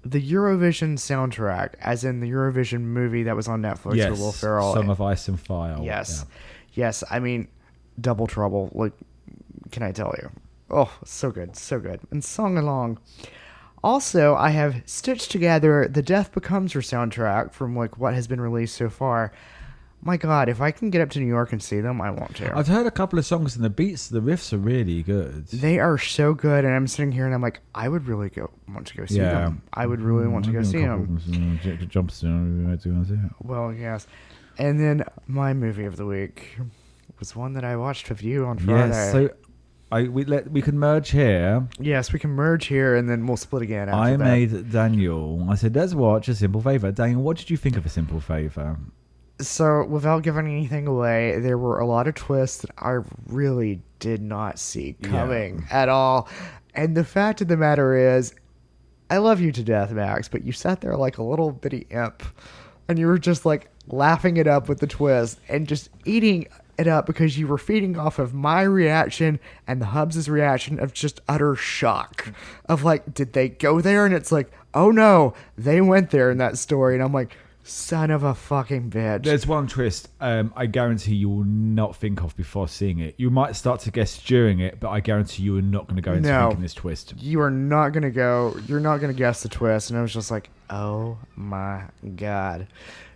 The Eurovision soundtrack, as in the Eurovision movie that was on Netflix with Will Ferrell. Song of Ice and Fire. Yes. Yeah. Yes, I mean, Double Trouble. Like, can I tell you? Oh, so good, so good. And sung along. Also, I have stitched together the Death Becomes Her soundtrack from, what has been released so far. My God, if I can get up to New York and see them, I want to. I've heard a couple of songs and the riffs are really good. They are so good, and I'm sitting here and I'm like, I would really want to go see them. I would really want to go see them. Well, yes. And then my movie of the week was one that I watched with you on Friday. Yes, so we can merge here. Yes, we can merge here, and then we'll split again after I that. made Daniel. I said, let's watch A Simple Favor. Daniel, what did you think of A Simple Favor? So, without giving anything away, there were a lot of twists that I really did not see coming at all. And the fact of the matter is, I love you to death, Max, but you sat there like a little bitty imp. And you were just like laughing it up with the twist and just eating it up because you were feeding off of my reaction and the Hubs' reaction of just utter shock. Of like, did they go there? And it's like, oh no, they went there in that story. And I'm like, son of a fucking bitch. There's one twist I guarantee you will not think of before seeing it. You might start to guess during it, but I guarantee you are not going to go into thinking this twist. You are not going to go. You're not going to guess the twist. And I was just like, oh my God.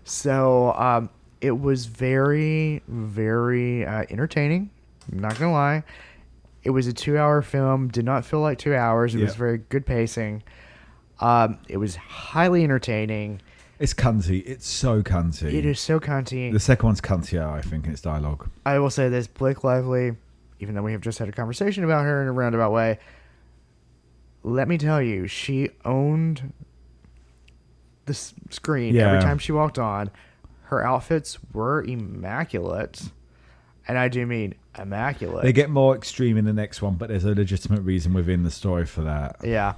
So it was very, very entertaining. I'm not going to lie. It was a 2-hour film. Did not feel like 2 hours. It was very good pacing. It was highly entertaining. It's cunty. It's so cunty. It is so cunty. The second one's cuntier, I think, in its dialogue. I will say this, Blake Lively, even though we have just had a conversation about her in a roundabout way, let me tell you, she owned the screen every time she walked on. Her outfits were immaculate. And I do mean immaculate. They get more extreme in the next one, but there's a legitimate reason within the story for that. Yeah.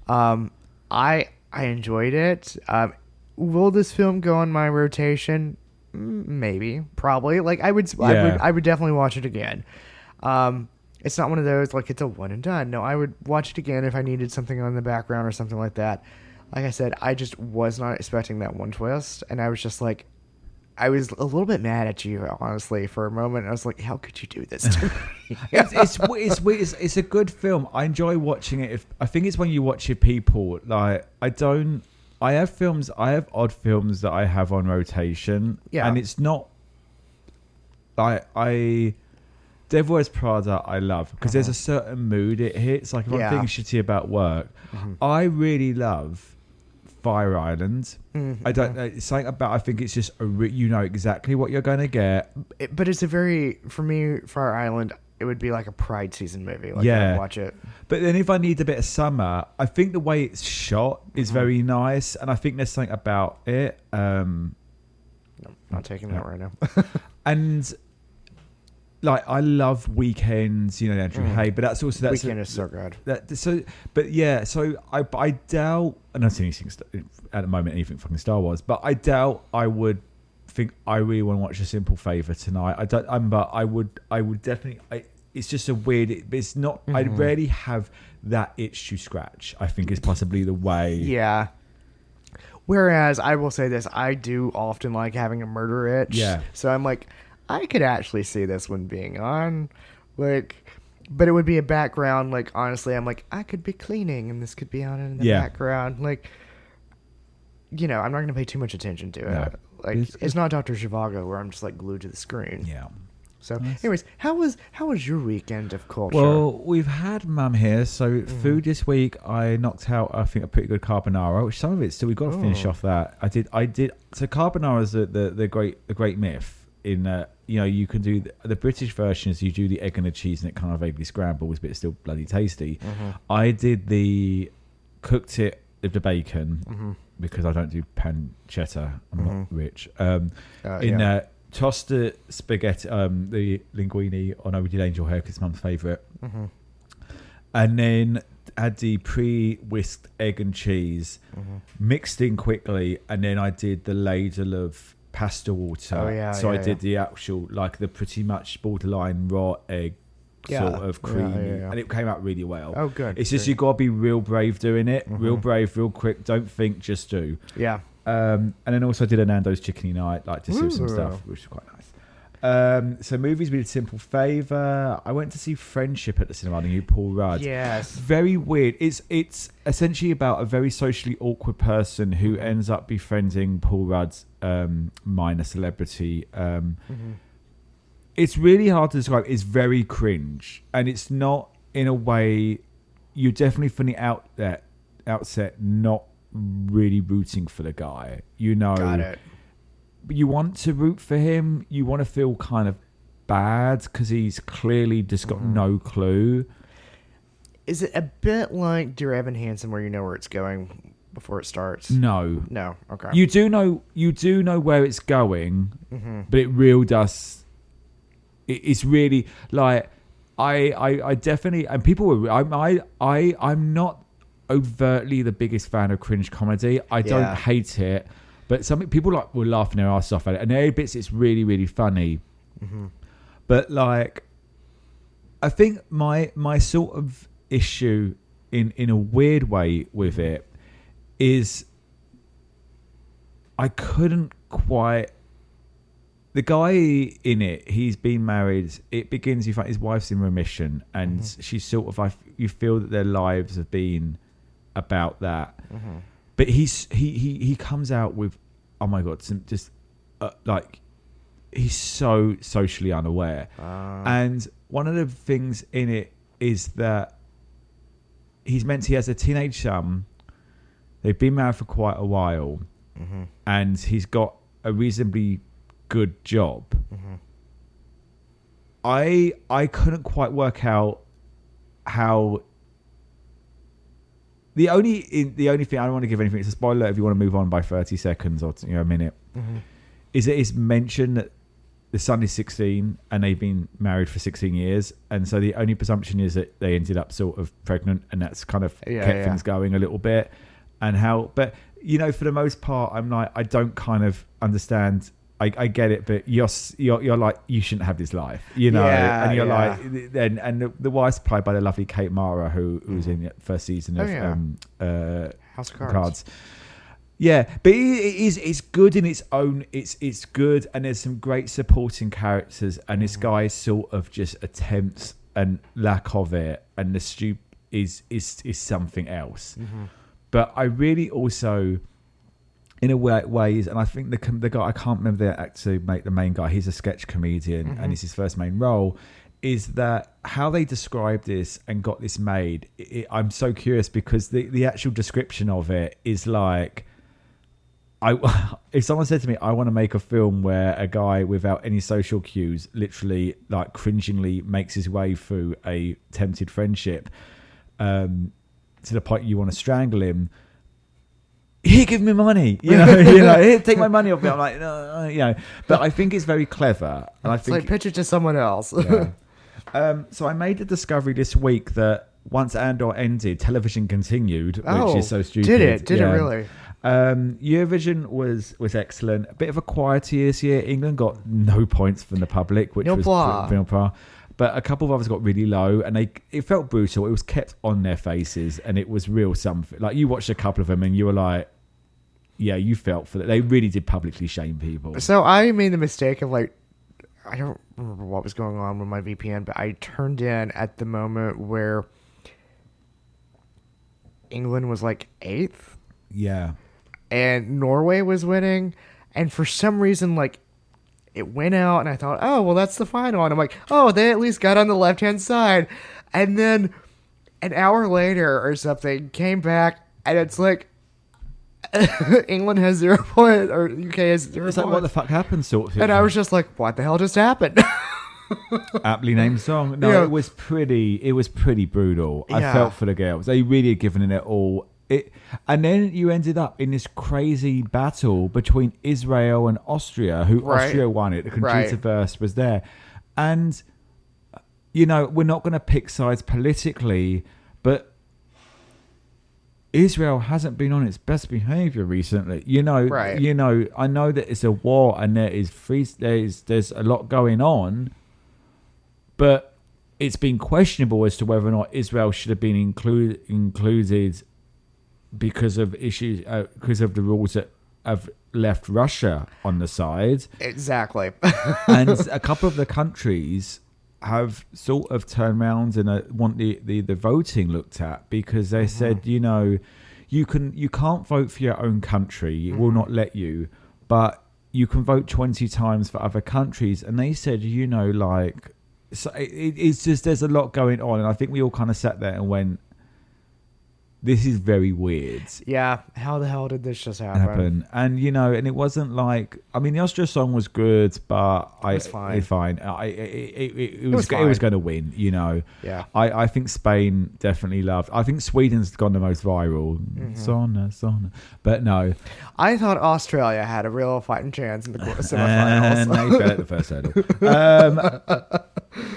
I enjoyed it. Will this film go on my rotation? Maybe, probably. Like I would definitely watch it again. It's not one of those like it's a one and done. No, I would watch it again if I needed something on the background or something like that. Like I said, I just was not expecting that one twist, and I was just like, I was a little bit mad at you, honestly, for a moment. I was like, how could you do this to me? It's a good film. I enjoy watching it. I think it's when you watch it, people like I have odd films that I have on rotation. Yeah. And it's not like Devil Wears Prada I love because there's a certain mood it hits. Like if I'm thinking shitty about work, I really love Fire Island. I don't know. It's something about, I think it's just, you know exactly what you're going to get. But it's for me, Fire Island, it would be like a Pride season movie. Like I'd watch it. But then if I need a bit of summer, I think the way it's shot is very nice. And I think there's something about it. No, not taking that right now. And like, I love Weekends, you know, Andrew Hay, but that's also... Weekend is so good. So I doubt... I'm not seeing anything at the moment, anything fucking Star Wars, but I doubt I would think I really want to watch A Simple Favor tonight. But I would definitely... it's just a weird... It's not... I rarely have that itch to scratch, I think is possibly the way... Yeah. Whereas, I will say this, I do often like having a murder itch. Yeah. So I'm like... I could actually see this one being on, like, but it would be a background. Like, honestly, I'm like, I could be cleaning and this could be on in the background. Like, you know, I'm not going to pay too much attention to it. Like, it's not Dr. Zhivago where I'm just like glued to the screen. Yeah. So, anyways, how was your weekend of culture? Well, we've had Mum here, so food this week. I knocked out, I think, a pretty good carbonara. Which some of it still we've got to finish off that. I did. So carbonara is the great myth. In you know, you can do the British versions. You do the egg and the cheese, and it kind of vaguely scrambles, but it's still bloody tasty. I did cooked it with the bacon because I don't do pancetta. I'm not rich. Tossed the spaghetti, the linguine. Oh no, we did angel hair because it's Mum's favourite. And then had the pre-whisked egg and cheese mixed in quickly, and then I did the ladle of pasta water. I did the actual, like the pretty much borderline raw egg sort of creamy, and it came out really well. Oh, good. It's just you got to be real brave doing it, real brave, real quick. Don't think, just do. Yeah. And then also did a Nando's chickeny night, like to see some stuff, which was quite nice. So movies, we did Simple Favor. I went to see Friendship at the cinema, the new Paul Rudd. Yes. Very weird. It's essentially about a very socially awkward person who ends up befriending Paul Rudd's minor celebrity. It's really hard to describe. It's very cringe, and it's not in a way. You're definitely from the outset not really rooting for the guy. You know. Got it. You want to root for him. You want to feel kind of bad because he's clearly just got no clue. Is it a bit like Dear Evan Hansen, where you know where it's going? before it starts? No. No. Okay. You do know where it's going, but it real does. It's really like I definitely, and people were I'm not overtly the biggest fan of cringe comedy. I don't hate it, but some people were laughing their ass off at it, and there are bits it's really really funny. But like, I think my sort of issue in a weird way with it is I couldn't quite. The guy in it, he's been married. It begins, you find his wife's in remission, and she's sort of, you feel that their lives have been about that. But he comes out with, oh my God, some just like, he's so socially unaware. And one of the things in it is that he has a teenage son. They've been married for quite a while, and he's got a reasonably good job. I couldn't quite work out how the only thing, I don't want to give anything, it's a spoiler if you want to move on by 30 seconds or a minute, is that it's mentioned that the son is 16 and they've been married for 16 years, and so the only presumption is that they ended up sort of pregnant, and that's kind of kept things going a little bit. And how, but for the most part, I'm like, I don't kind of understand. I get it, but you're like, you shouldn't have this life, and you're like, and the wife's played by the lovely Kate Mara, who's in the first season of House of Cards. Yeah, but it's good in its own. It's good, and there's some great supporting characters, and this guy sort of just attempts and lack of it, and the stoop is something else. But I really also, in a ways, and I think the guy, I can't remember the actor, the main guy, he's a sketch comedian, and it's his first main role, is that how they described this and got this made, I'm so curious, because the actual description of it is like, if someone said to me, I want to make a film where a guy without any social cues literally like cringingly makes his way through a tempted friendship to the point you want to strangle him, here, give me money, here, take my money off me. I'm like, no, but I think it's very clever, and I think like pitch it to someone else. So I made the discovery this week that once Andor ended, television continued, which is so stupid. Did it really? Eurovision was excellent. A bit of a quieter year this year. England got no points from the public, which was blah. But a couple of others got really low, and it felt brutal. It was kept on their faces, and it was real something. Like, you watched a couple of them, and you were like, yeah, you felt for that. They really did publicly shame people. So I made the mistake of I don't remember what was going on with my VPN, but I turned in at the moment where England was like 8th. Yeah. And Norway was winning, and for some reason, it went out, and I thought, oh, well, that's the final. And I'm like, oh, they at least got on the left-hand side. And then an hour later or something, came back, and it's like, England has 0 points, or UK has 0 points. It's like, what the fuck happened, sort of thing. And I was just like, what the hell just happened? Aptly named song. No, it was pretty brutal. I felt for the girls. They really had given it all. And then you ended up in this crazy battle between Israel and Austria, Austria won it. The Conchita Wurst was there. And, we're not going to pick sides politically, but Israel hasn't been on its best behavior recently. I know that it's a war and there's a lot going on, but it's been questionable as to whether or not Israel should have been included because of issues, because of the rules that have left Russia on the side. Exactly. And a couple of the countries have sort of turned around and want the voting looked at, because they said, you can't vote for your own country. It will not let you, but you can vote 20 times for other countries. And they said, so it's just, there's a lot going on. And I think we all kind of sat there and went, this is very weird. Yeah, how the hell did this just happen? And and it wasn't like, I mean, the Austria song was good, but It was fine. It was was fine. going to win. Yeah. I think Spain definitely loved. I think Sweden's gone the most viral. Sonna, but no, I thought Australia had a real fighting chance in the and semifinals. they fell at the first hurdle.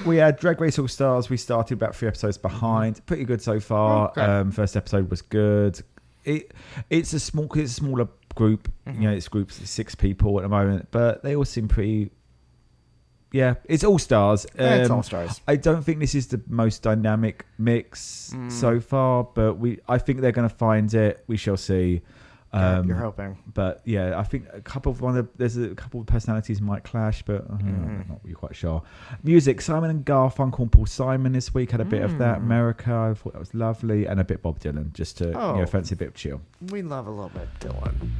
We had Drag Race All Stars. We started about 3 episodes behind. Pretty good so far. Okay. First episode was good. It's a smaller group. It's groups of 6 people at the moment, but they all seem pretty. Yeah, it's All Stars. It's All Stars. I don't think this is the most dynamic mix so far, but I think they're going to find it. We shall see. You're hoping. But yeah, I think there's a couple of personalities might clash, but I'm not really quite sure. Music, Simon and Garfunkel and Paul Simon this week had a bit of that. America, I thought that was lovely, and a bit Bob Dylan, just to fancy a bit of chill. We love a little bit Dylan.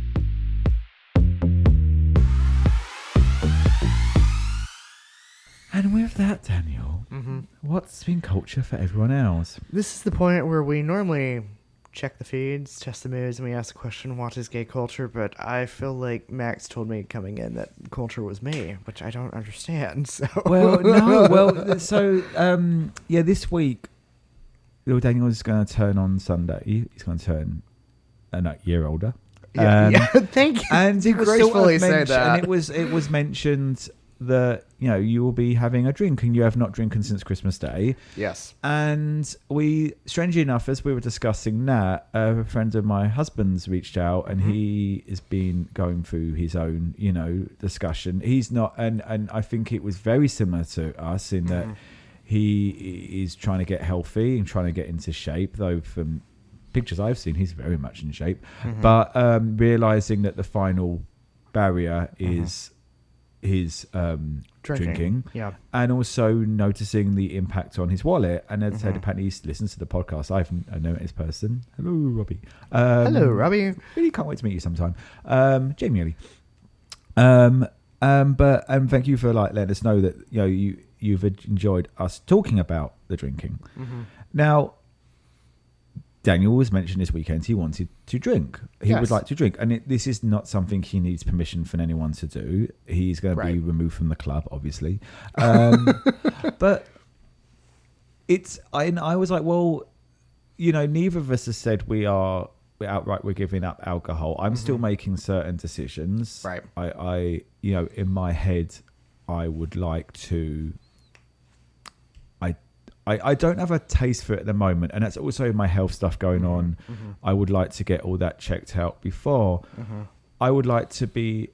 And with that, Daniel, what's been culture for everyone else? This is the point where we normally check the feeds, test the moods, and we ask the question, what is gay culture? But I feel like Max told me coming in that culture was me, which I don't understand. So this week, little Daniel is going to turn on Sunday. He's going to turn a year older. Thank you. And you it was gracefully say that. And it was mentioned that you will be having a drink, and you have not drinking since Christmas Day. Yes. And we, strangely enough, as we were discussing that, a friend of my husband's reached out, and he has been going through his own discussion. He's not, and I think it was very similar to us in that he is trying to get healthy and trying to get into shape, though from pictures I've seen he's very much in shape, but realizing that the final barrier is his drinking, and also noticing the impact on his wallet. And as I said, apparently he listens to the podcast. I know this person. Hello, Robbie. Hello, Robbie. Really can't wait to meet you sometime. Genuinely. But thank you for letting us know that you've enjoyed us talking about the drinking. Now, Daniel was mentioned this weekend he wanted to drink. He would like to drink. And this is not something he needs permission from anyone to do. He's going to be removed from the club, obviously. But I was like, well, neither of us has said we're giving up alcohol. I'm still making certain decisions. Right. I in my head, I would like to... I don't have a taste for it at the moment, and that's also my health stuff going on. I would like to get all that checked out before. I would like to be,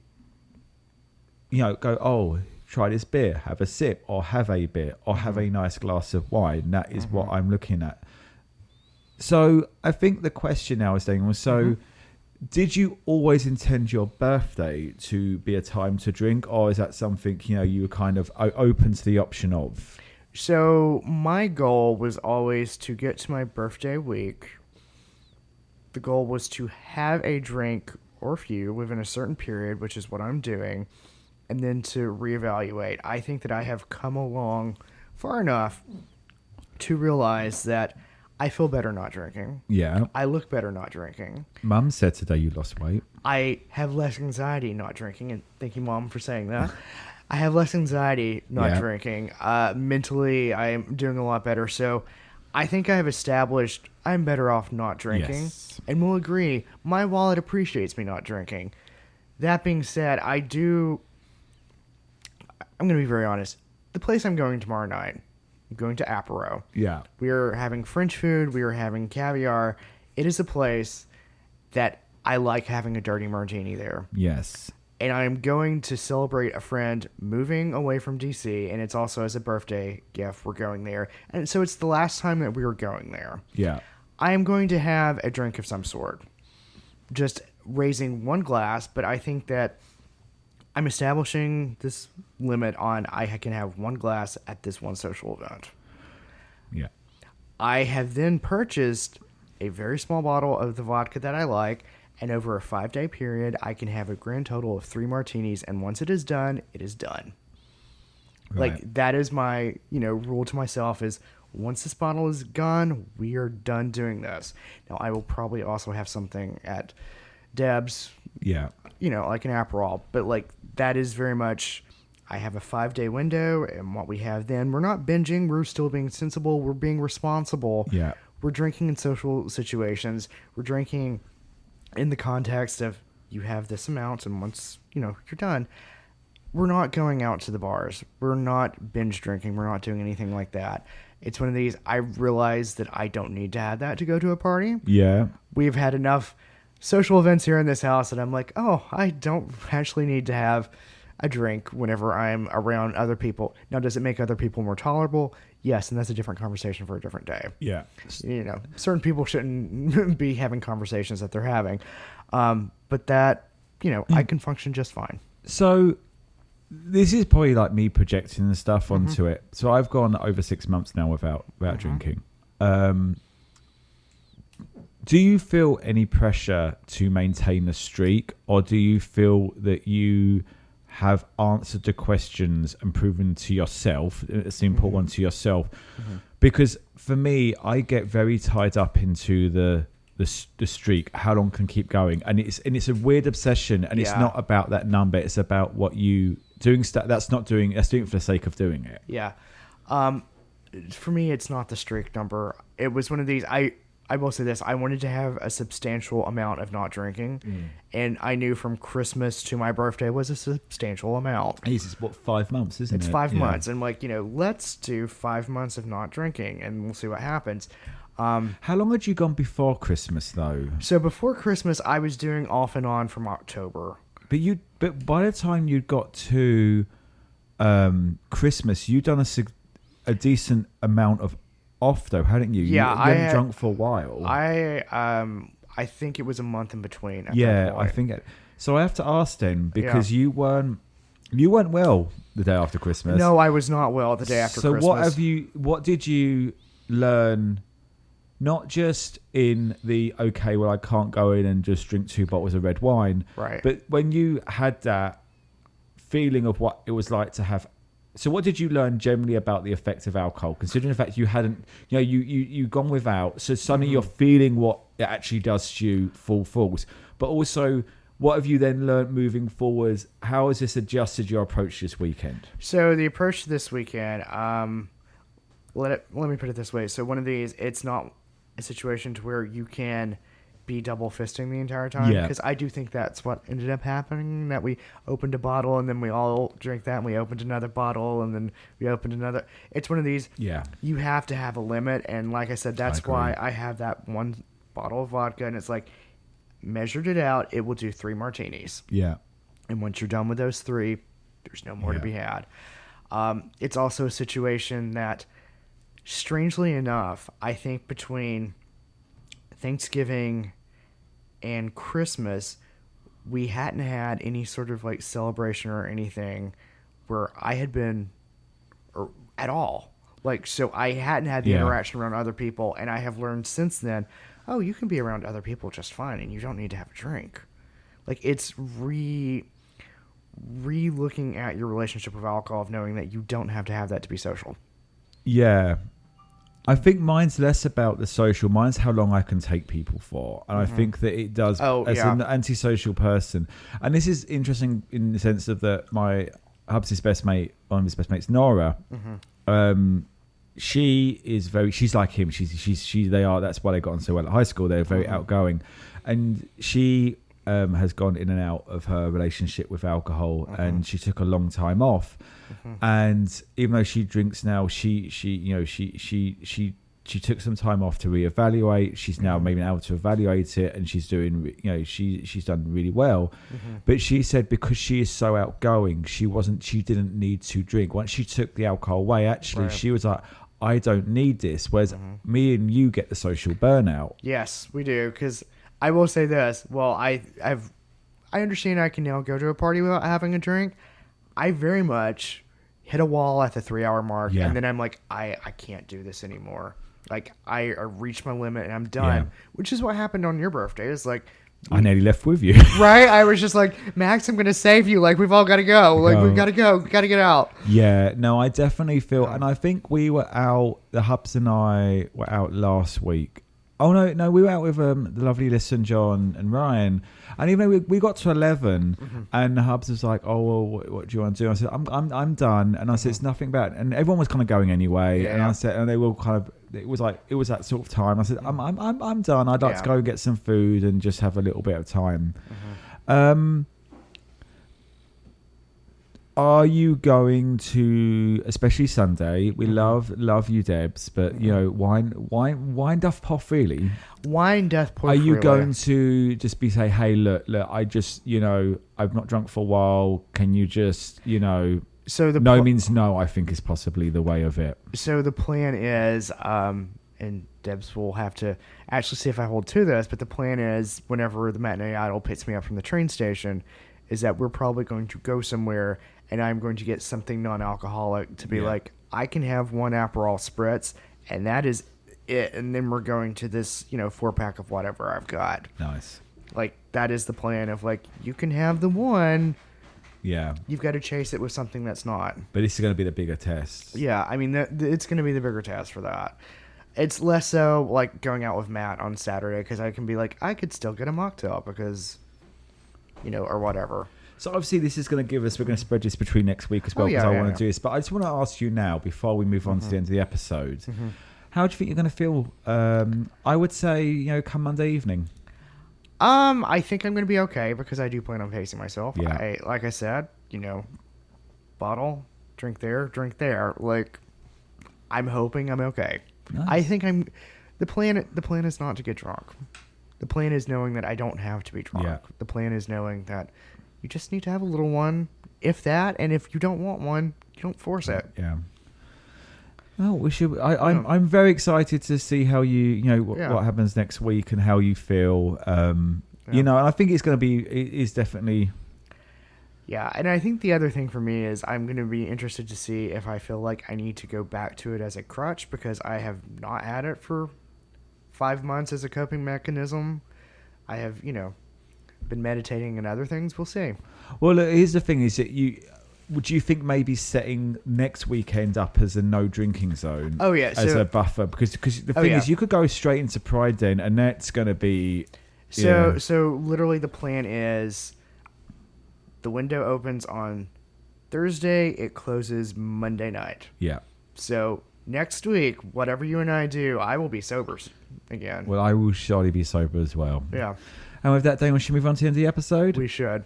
try this beer, have a sip, or have a beer, or have a nice glass of wine. That is what I'm looking at. So I think the question now is saying, did you always intend your birthday to be a time to drink, or is that something, you were kind of open to the option of? So my goal was always to get to my birthday week. The goal was to have a drink or a few within a certain period, which is what I'm doing, and then to reevaluate. I think that I have come along far enough to realize that I feel better not drinking. Yeah. I look better not drinking. Mum said today you lost weight. I have less anxiety not drinking, and thank you, Mom, for saying that. I have less anxiety not drinking. Mentally, I am doing a lot better. So I think I have established I'm better off not drinking. Yes. And we'll agree, my wallet appreciates me not drinking. That being said, I'm going to be very honest. The place I'm going tomorrow night, I'm going to Apero. Yeah. We are having French food. We are having caviar. It is a place that I like having a dirty martini there. Yes. And I'm going to celebrate a friend moving away from DC, and it's also as a birthday gift. We're going there. And so it's the last time that we were going there. Yeah. I am going to have a drink of some sort. Just raising one glass, but I think that I'm establishing this limit on I can have one glass at this one social event. Yeah. I have then purchased a very small bottle of the vodka that I like, and over a 5-day period, I can have a grand total of 3 martinis, and once it is done, it is done. Right. Like, that is my, rule to myself is once this bottle is gone, we are done doing this. Now, I will probably also have something at Deb's, Yeah. like an Aperol, but like that is very much, I have a 5-day window, and what we have then, we're not binging, we're still being sensible, we're being responsible. Yeah. We're drinking in social situations, we're drinking in the context of, you have this amount, and once, you're done, we're not going out to the bars, we're not binge drinking, we're not doing anything like that. It's one of these, I realize that I don't need to have that to go to a party. Yeah. We've had enough social events here in this house that I'm like, oh, I don't actually need to have a drink whenever I'm around other people. Now, does it make other people more tolerable? Yes, and that's a different conversation for a different day. Yeah. Certain people shouldn't be having conversations that they're having. But that, I can function just fine. So this is probably like me projecting the stuff onto it. So I've gone over 6 months now without drinking. Do you feel any pressure to maintain the streak, or do you feel that you have answered the questions and proven to yourself, it's the important one, to yourself? Because for me, I get very tied up into the streak, how long can keep going, and it's a weird obsession, and it's not about that number, it's about what you doing stuff that's doing it for the sake of doing it. For me, it's not the streak number. It was one of these, I will say this, I wanted to have a substantial amount of not drinking, and I knew from Christmas to my birthday was a substantial amount. It's what, 5 months, isn't it? It's 5 months, and let's do 5 months of not drinking, and we'll see what happens. How long had you gone before Christmas, though? So before Christmas, I was doing off and on from October. But by the time you got to Christmas, you'd done a decent amount of off, though, hadn't you? Yeah, you hadn't drunk for a while. I think it was a month in between. I think. So I have to ask then, because you weren't well the day after Christmas. No, I was not well the day after Christmas. So what did you learn? Not just in the, okay, well, I can't go in and just drink 2 bottles of red wine. Right. But when you had that feeling of what it was like to have, so what did you learn generally about the effect of alcohol, considering the fact you hadn't, you'd gone without, so suddenly you're feeling what it actually does to you full force. But also, what have you then learned moving forwards? How has this adjusted your approach this weekend? So the approach this weekend, let me put it this way. So one of these, it's not a situation to where you can be double fisting the entire time, because I do think that's what ended up happening, that we opened a bottle and then we all drank that, and we opened another bottle and then we opened another. It's one of these, you have to have a limit, and like I said, that's why I have that one bottle of vodka, and it's like, measured it out, it will do 3 martinis, and once you're done with those 3, there's no more to be had. It's also a situation that, strangely enough, I think between Thanksgiving and Christmas, we hadn't had any sort of like celebration or anything where I had been at all. So I hadn't had the interaction around other people, and I have learned since then, oh, you can be around other people just fine, and you don't need to have a drink. It's re-looking at your relationship with alcohol, of knowing that you don't have to have that to be social. Yeah. I think mine's less about the social. Mine's how long I can take people for. And I think that it does, an antisocial person. And this is interesting in the sense of that my hubs' best mate, one of his best mates, Nora, she's like him. That's why they got on so well at high school. They're very outgoing. And she has gone in and out of her relationship with alcohol, and she took a long time off. And even though she drinks now, she took some time off to reevaluate. She's now maybe able to evaluate it, and she's doing, she's done really well. But she said because she is so outgoing, she didn't need to drink. Once she took the alcohol away, actually, she was like, I don't need this. Whereas me and you get the social burnout. Yes, we do. Because I will say this. Well, I understand I can now go to a party without having a drink. I very much hit a wall at the 3-hour mark, and then I'm like, I can't do this anymore. I reached my limit and I'm done. Which is what happened on your birthday. It's like, I nearly left with you. Right? I was just like, Max, I'm going to save you. Like, we've all got to go. Like, we've got to go. Got to get out. Yeah, no, I definitely feel, and I think we were out, the Hubs and I were out last week. Oh, no, we were out with the lovely Listen, John and Ryan. And even though we got to 11, and the Hubs was like, oh, well, what do you want to do? I said, I'm done. And I said, it's nothing bad. And everyone was kind of going anyway. Yeah. And I said, and they were kind of, it was that sort of time. I said, I'm done. I'd like to go get some food and just have a little bit of time. Are you going to, especially Sunday? We love you, Debs, but you know, wine doth puff really. Wine doth puff. Are you freely. going to just say, hey, look, I just, I've not drunk for a while. Can you just, So the no means no, I think is possibly the way of it. So the plan is, and Debs will have to actually see if I hold to this, but the plan is whenever the matinee idol picks me up from the train station, is that we're probably going to go somewhere and I'm going to get something non-alcoholic to be like, I can have one Aperol Spritz and that is it. And then we're going to this, 4-pack of whatever I've got. Nice. Like, that is the plan of like, you can have the one. Yeah. You've got to chase it with something that's not. But this is going to be the bigger test. Yeah, I mean, it's going to be the bigger test for that. It's less so like going out with Matt on Saturday because I can be like, I could still get a mocktail because, or whatever. So obviously this is going to give us, we're going to spread this between next week as well because I want to do this. But I just want to ask you now, before we move on to the end of the episode, how do you think you're going to feel? I would say, come Monday evening. I think I'm going to be okay because I do plan on pacing myself. Yeah. Like I said, bottle, drink there. Like, I'm hoping I'm okay. Nice. I think the plan is not to get drunk. The plan is knowing that I don't have to be drunk. Yeah. The plan is knowing that you just need to have a little one, if that, and if you don't want one, you don't force it. Yeah. Well, we should. I'm very excited to see how what happens next week and how you feel. And I think it's going to be. It is definitely. Yeah, and I think the other thing for me is I'm going to be interested to see if I feel like I need to go back to it as a crutch because I have not had it for 5 months as a coping mechanism. I have, been meditating and other things. We'll see. Well, look, here's the thing: is that would you think maybe setting next weekend up as a no drinking zone? Oh yeah, as a buffer because the thing is you could go straight into Pride then, and that's going to be. So literally the plan is. The window opens on Thursday. It closes Monday night. Yeah. So next week, whatever you and I do, I will be sober again. Well, I will surely be sober as well. Yeah. And with that, Dane, we should move on to the end of the episode. We should.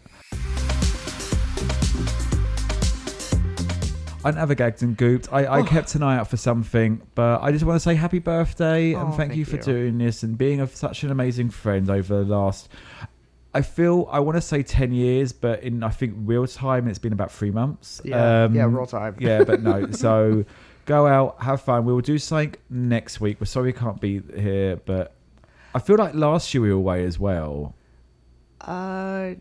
I never gagged and gooped. I kept an eye out for something, but I just want to say happy birthday and thank you for doing this and being such an amazing friend over the last... I want to say 10 years, but I think real time, it's been about 3 months. Yeah, real time. Yeah, but no. So go out, have fun. We will do something next week. We're sorry we can't be here, but I feel like last year we were away as well. I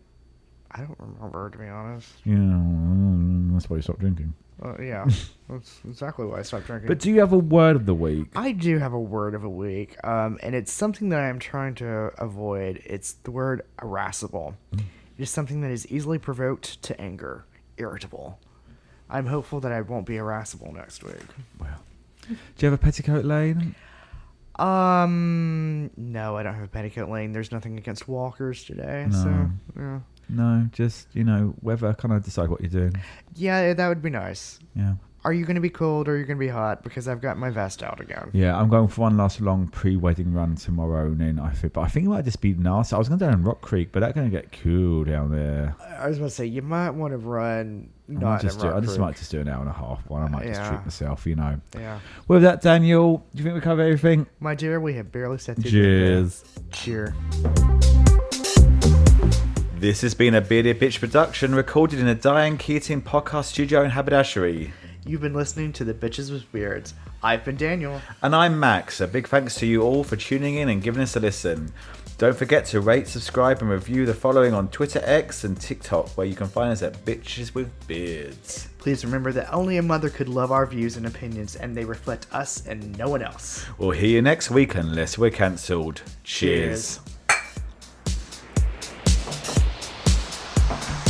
don't remember, to be honest. Yeah, that's why you stopped drinking. Yeah, that's exactly why I stopped drinking. But do you have a word of the week? I do have a word of the week, and it's something that I'm trying to avoid. It's the word irascible. It is something that is easily provoked to anger, irritable. I'm hopeful that I won't be irascible next week. Well, do you have a petticoat lane? No, I don't have a petticoat lane. There's nothing against walkers today, so yeah. No, just, weather, kind of decide what you're doing. Yeah, that would be nice. Yeah. Are you going to be cold or are you going to be hot? Because I've got my vest out again. Yeah, I'm going for one last long pre-wedding run tomorrow, and then I think it might just be nice. I was going down Rock Creek, but that's going to get cool down there. I was about to say, you might want to run I just might just do an hour and a half one. I might just treat myself, Yeah. With that, Daniel, do you think we covered everything? My dear, we have barely set the Cheers. Cheer. This has been a Bearded Bitch production recorded in a Diane Keating podcast studio in Haberdashery. You've been listening to the Bitches with Beards. I've been Daniel. And I'm Max. A big thanks to you all for tuning in and giving us a listen. Don't forget to rate, subscribe and review the following on Twitter, X and TikTok, where you can find us at Bitches with Beards. Please remember that only a mother could love our views and opinions, and they reflect us and no one else. We'll hear you next week unless we're cancelled. Cheers. out.